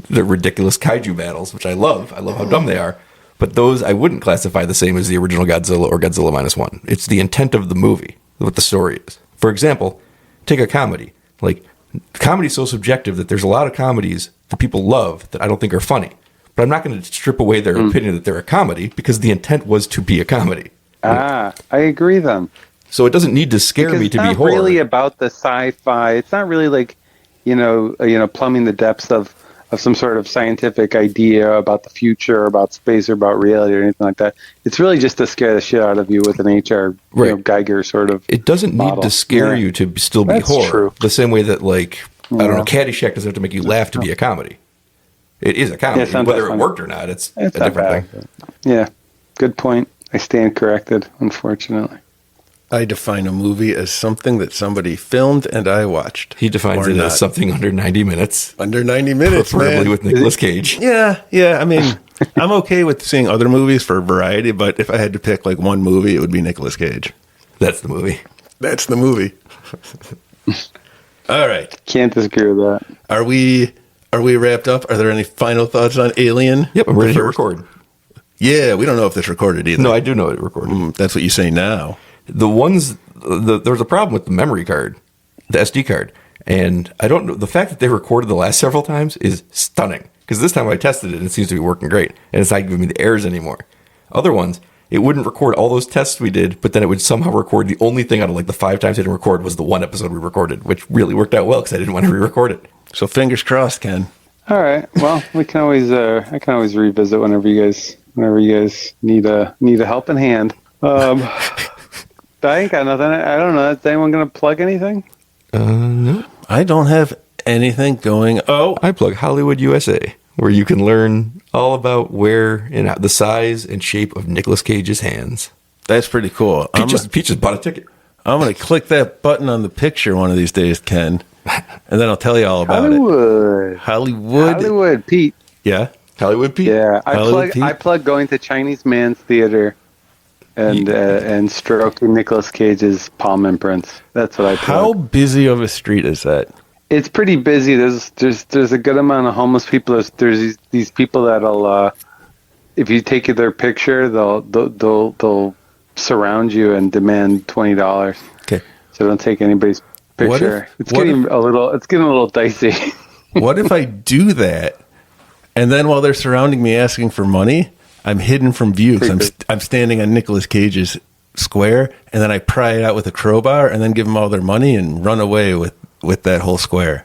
they're ridiculous kaiju battles, which I love. I love how dumb they are. But those I wouldn't classify the same as the original Godzilla or Godzilla Minus One. It's the intent of the movie, what the story is. For example, take a comedy. Like, comedy's so subjective that there's a lot of comedies that people love that I don't think are funny. But I'm not going to strip away their opinion that they're a comedy because the intent was to be a comedy.
I agree then.
So it doesn't need to scare me to be horror.
It's not really about the sci-fi. It's not really like, plumbing the depths of some sort of scientific idea about the future, about space, or about reality, or anything like that. It's really just to scare the shit out of you with an H.R. Geiger sort of.
It doesn't need to scare you to still be horror.
True.
The same way that, like, I don't know, Caddyshack doesn't have to make you laugh to be a comedy. It is a comedy. Whether it worked or not, it's a different thing.
Yeah, good point. I stand corrected, unfortunately.
I define a movie as something that somebody filmed and I watched.
He defines it as something under 90 minutes.
Under 90 minutes,
preferably with Nicolas Cage.
Yeah. I mean, I'm okay with seeing other movies for variety, but if I had to pick like one movie, it would be Nicolas Cage.
That's the movie.
That's the movie. All right.
Can't disagree with that.
Are we wrapped up? Are there any final thoughts on Alien?
Yep, I'm ready to record.
Yeah, we don't know if this recorded either.
No, I do know it recorded.
That's what you say now.
The ones, there's a problem with the memory card, the SD card. And I don't know, the fact that they recorded the last several times is stunning. Because this time I tested it and it seems to be working great. And it's not giving me the errors anymore. Other ones, it wouldn't record all those tests we did, but then it would somehow record the only thing out of like the 5 times it didn't record was the one episode we recorded, which really worked out well because I didn't want to re-record it.
So fingers crossed, Ken.
All right. Well, we can always, I can always revisit whenever you guys need a helping hand. I ain't got nothing. I don't know. Is anyone going to plug anything?
No.
I don't have anything going. Oh,
I plug Hollywood USA, where you can learn all about where and the size and shape of Nicolas Cage's hands.
That's pretty cool.
Pete just bought a ticket.
I'm going to click that button on the picture one of these days, Ken, and then I'll tell you all about it.
Hollywood, Pete.
Yeah.
Hollywood Pete.
Yeah,
Pete?
I plug going to Chinese Man's Theater and stroking Nicolas Cage's palm imprints. That's what I plug.
How busy of a street is that?
It's pretty busy. There's a good amount of homeless people. There's these people that'll if you take their picture, they'll surround you and demand $20.
Okay.
So don't take anybody's picture. It's getting a little dicey.
What if I do that, and then while they're surrounding me asking for money, I'm hidden from view because I'm standing on Nicolas Cage's square, and then I pry it out with a crowbar, and then give them all their money and run away with that whole square.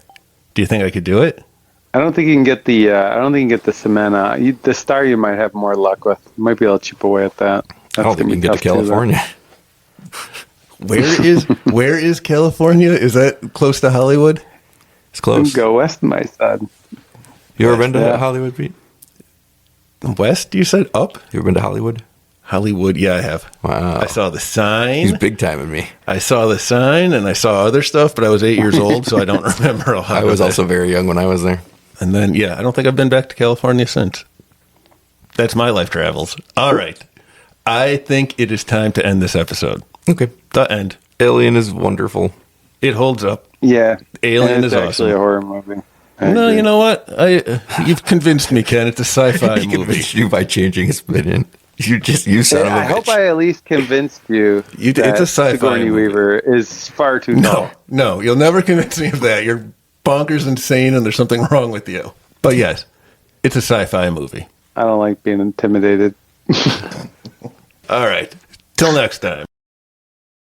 Do you think I could do it?
I don't think you can get the. I don't think you can get the cement. The Star you might have more luck with. You might be able to chip away at that.
I don't think we can get to California.
Where is California? Is that close to Hollywood?
It's close.
Go west, my son.
You ever been to Hollywood, Pete?
West, you said? Up?
You ever been to Hollywood?
Hollywood, yeah, I have.
Wow.
I saw the sign.
He's big timing me.
I saw the sign, and I saw other stuff, but I was 8 years old, so I don't remember a lot.
I was also very young when I was there.
And then, yeah, I don't think I've been back to California since. That's my life travels. All right. I think it is time to end this episode.
Okay.
The end.
Alien is wonderful.
It holds up.
Yeah.
Alien is
actually
awesome.
a horror movie.
No, you know what? You've convinced me, Ken. It's a sci-fi
He
movie.
convinced you by changing his opinion. You son of a
I
bitch.
hope I at least convinced you.
It's
that
a sci-fi
Sigourney
movie.
Weaver is far too tall.
No, you'll never convince me of that. You're bonkers insane and there's something wrong with you. But yes, it's a sci-fi movie.
I don't like being intimidated.
All right. Till next time.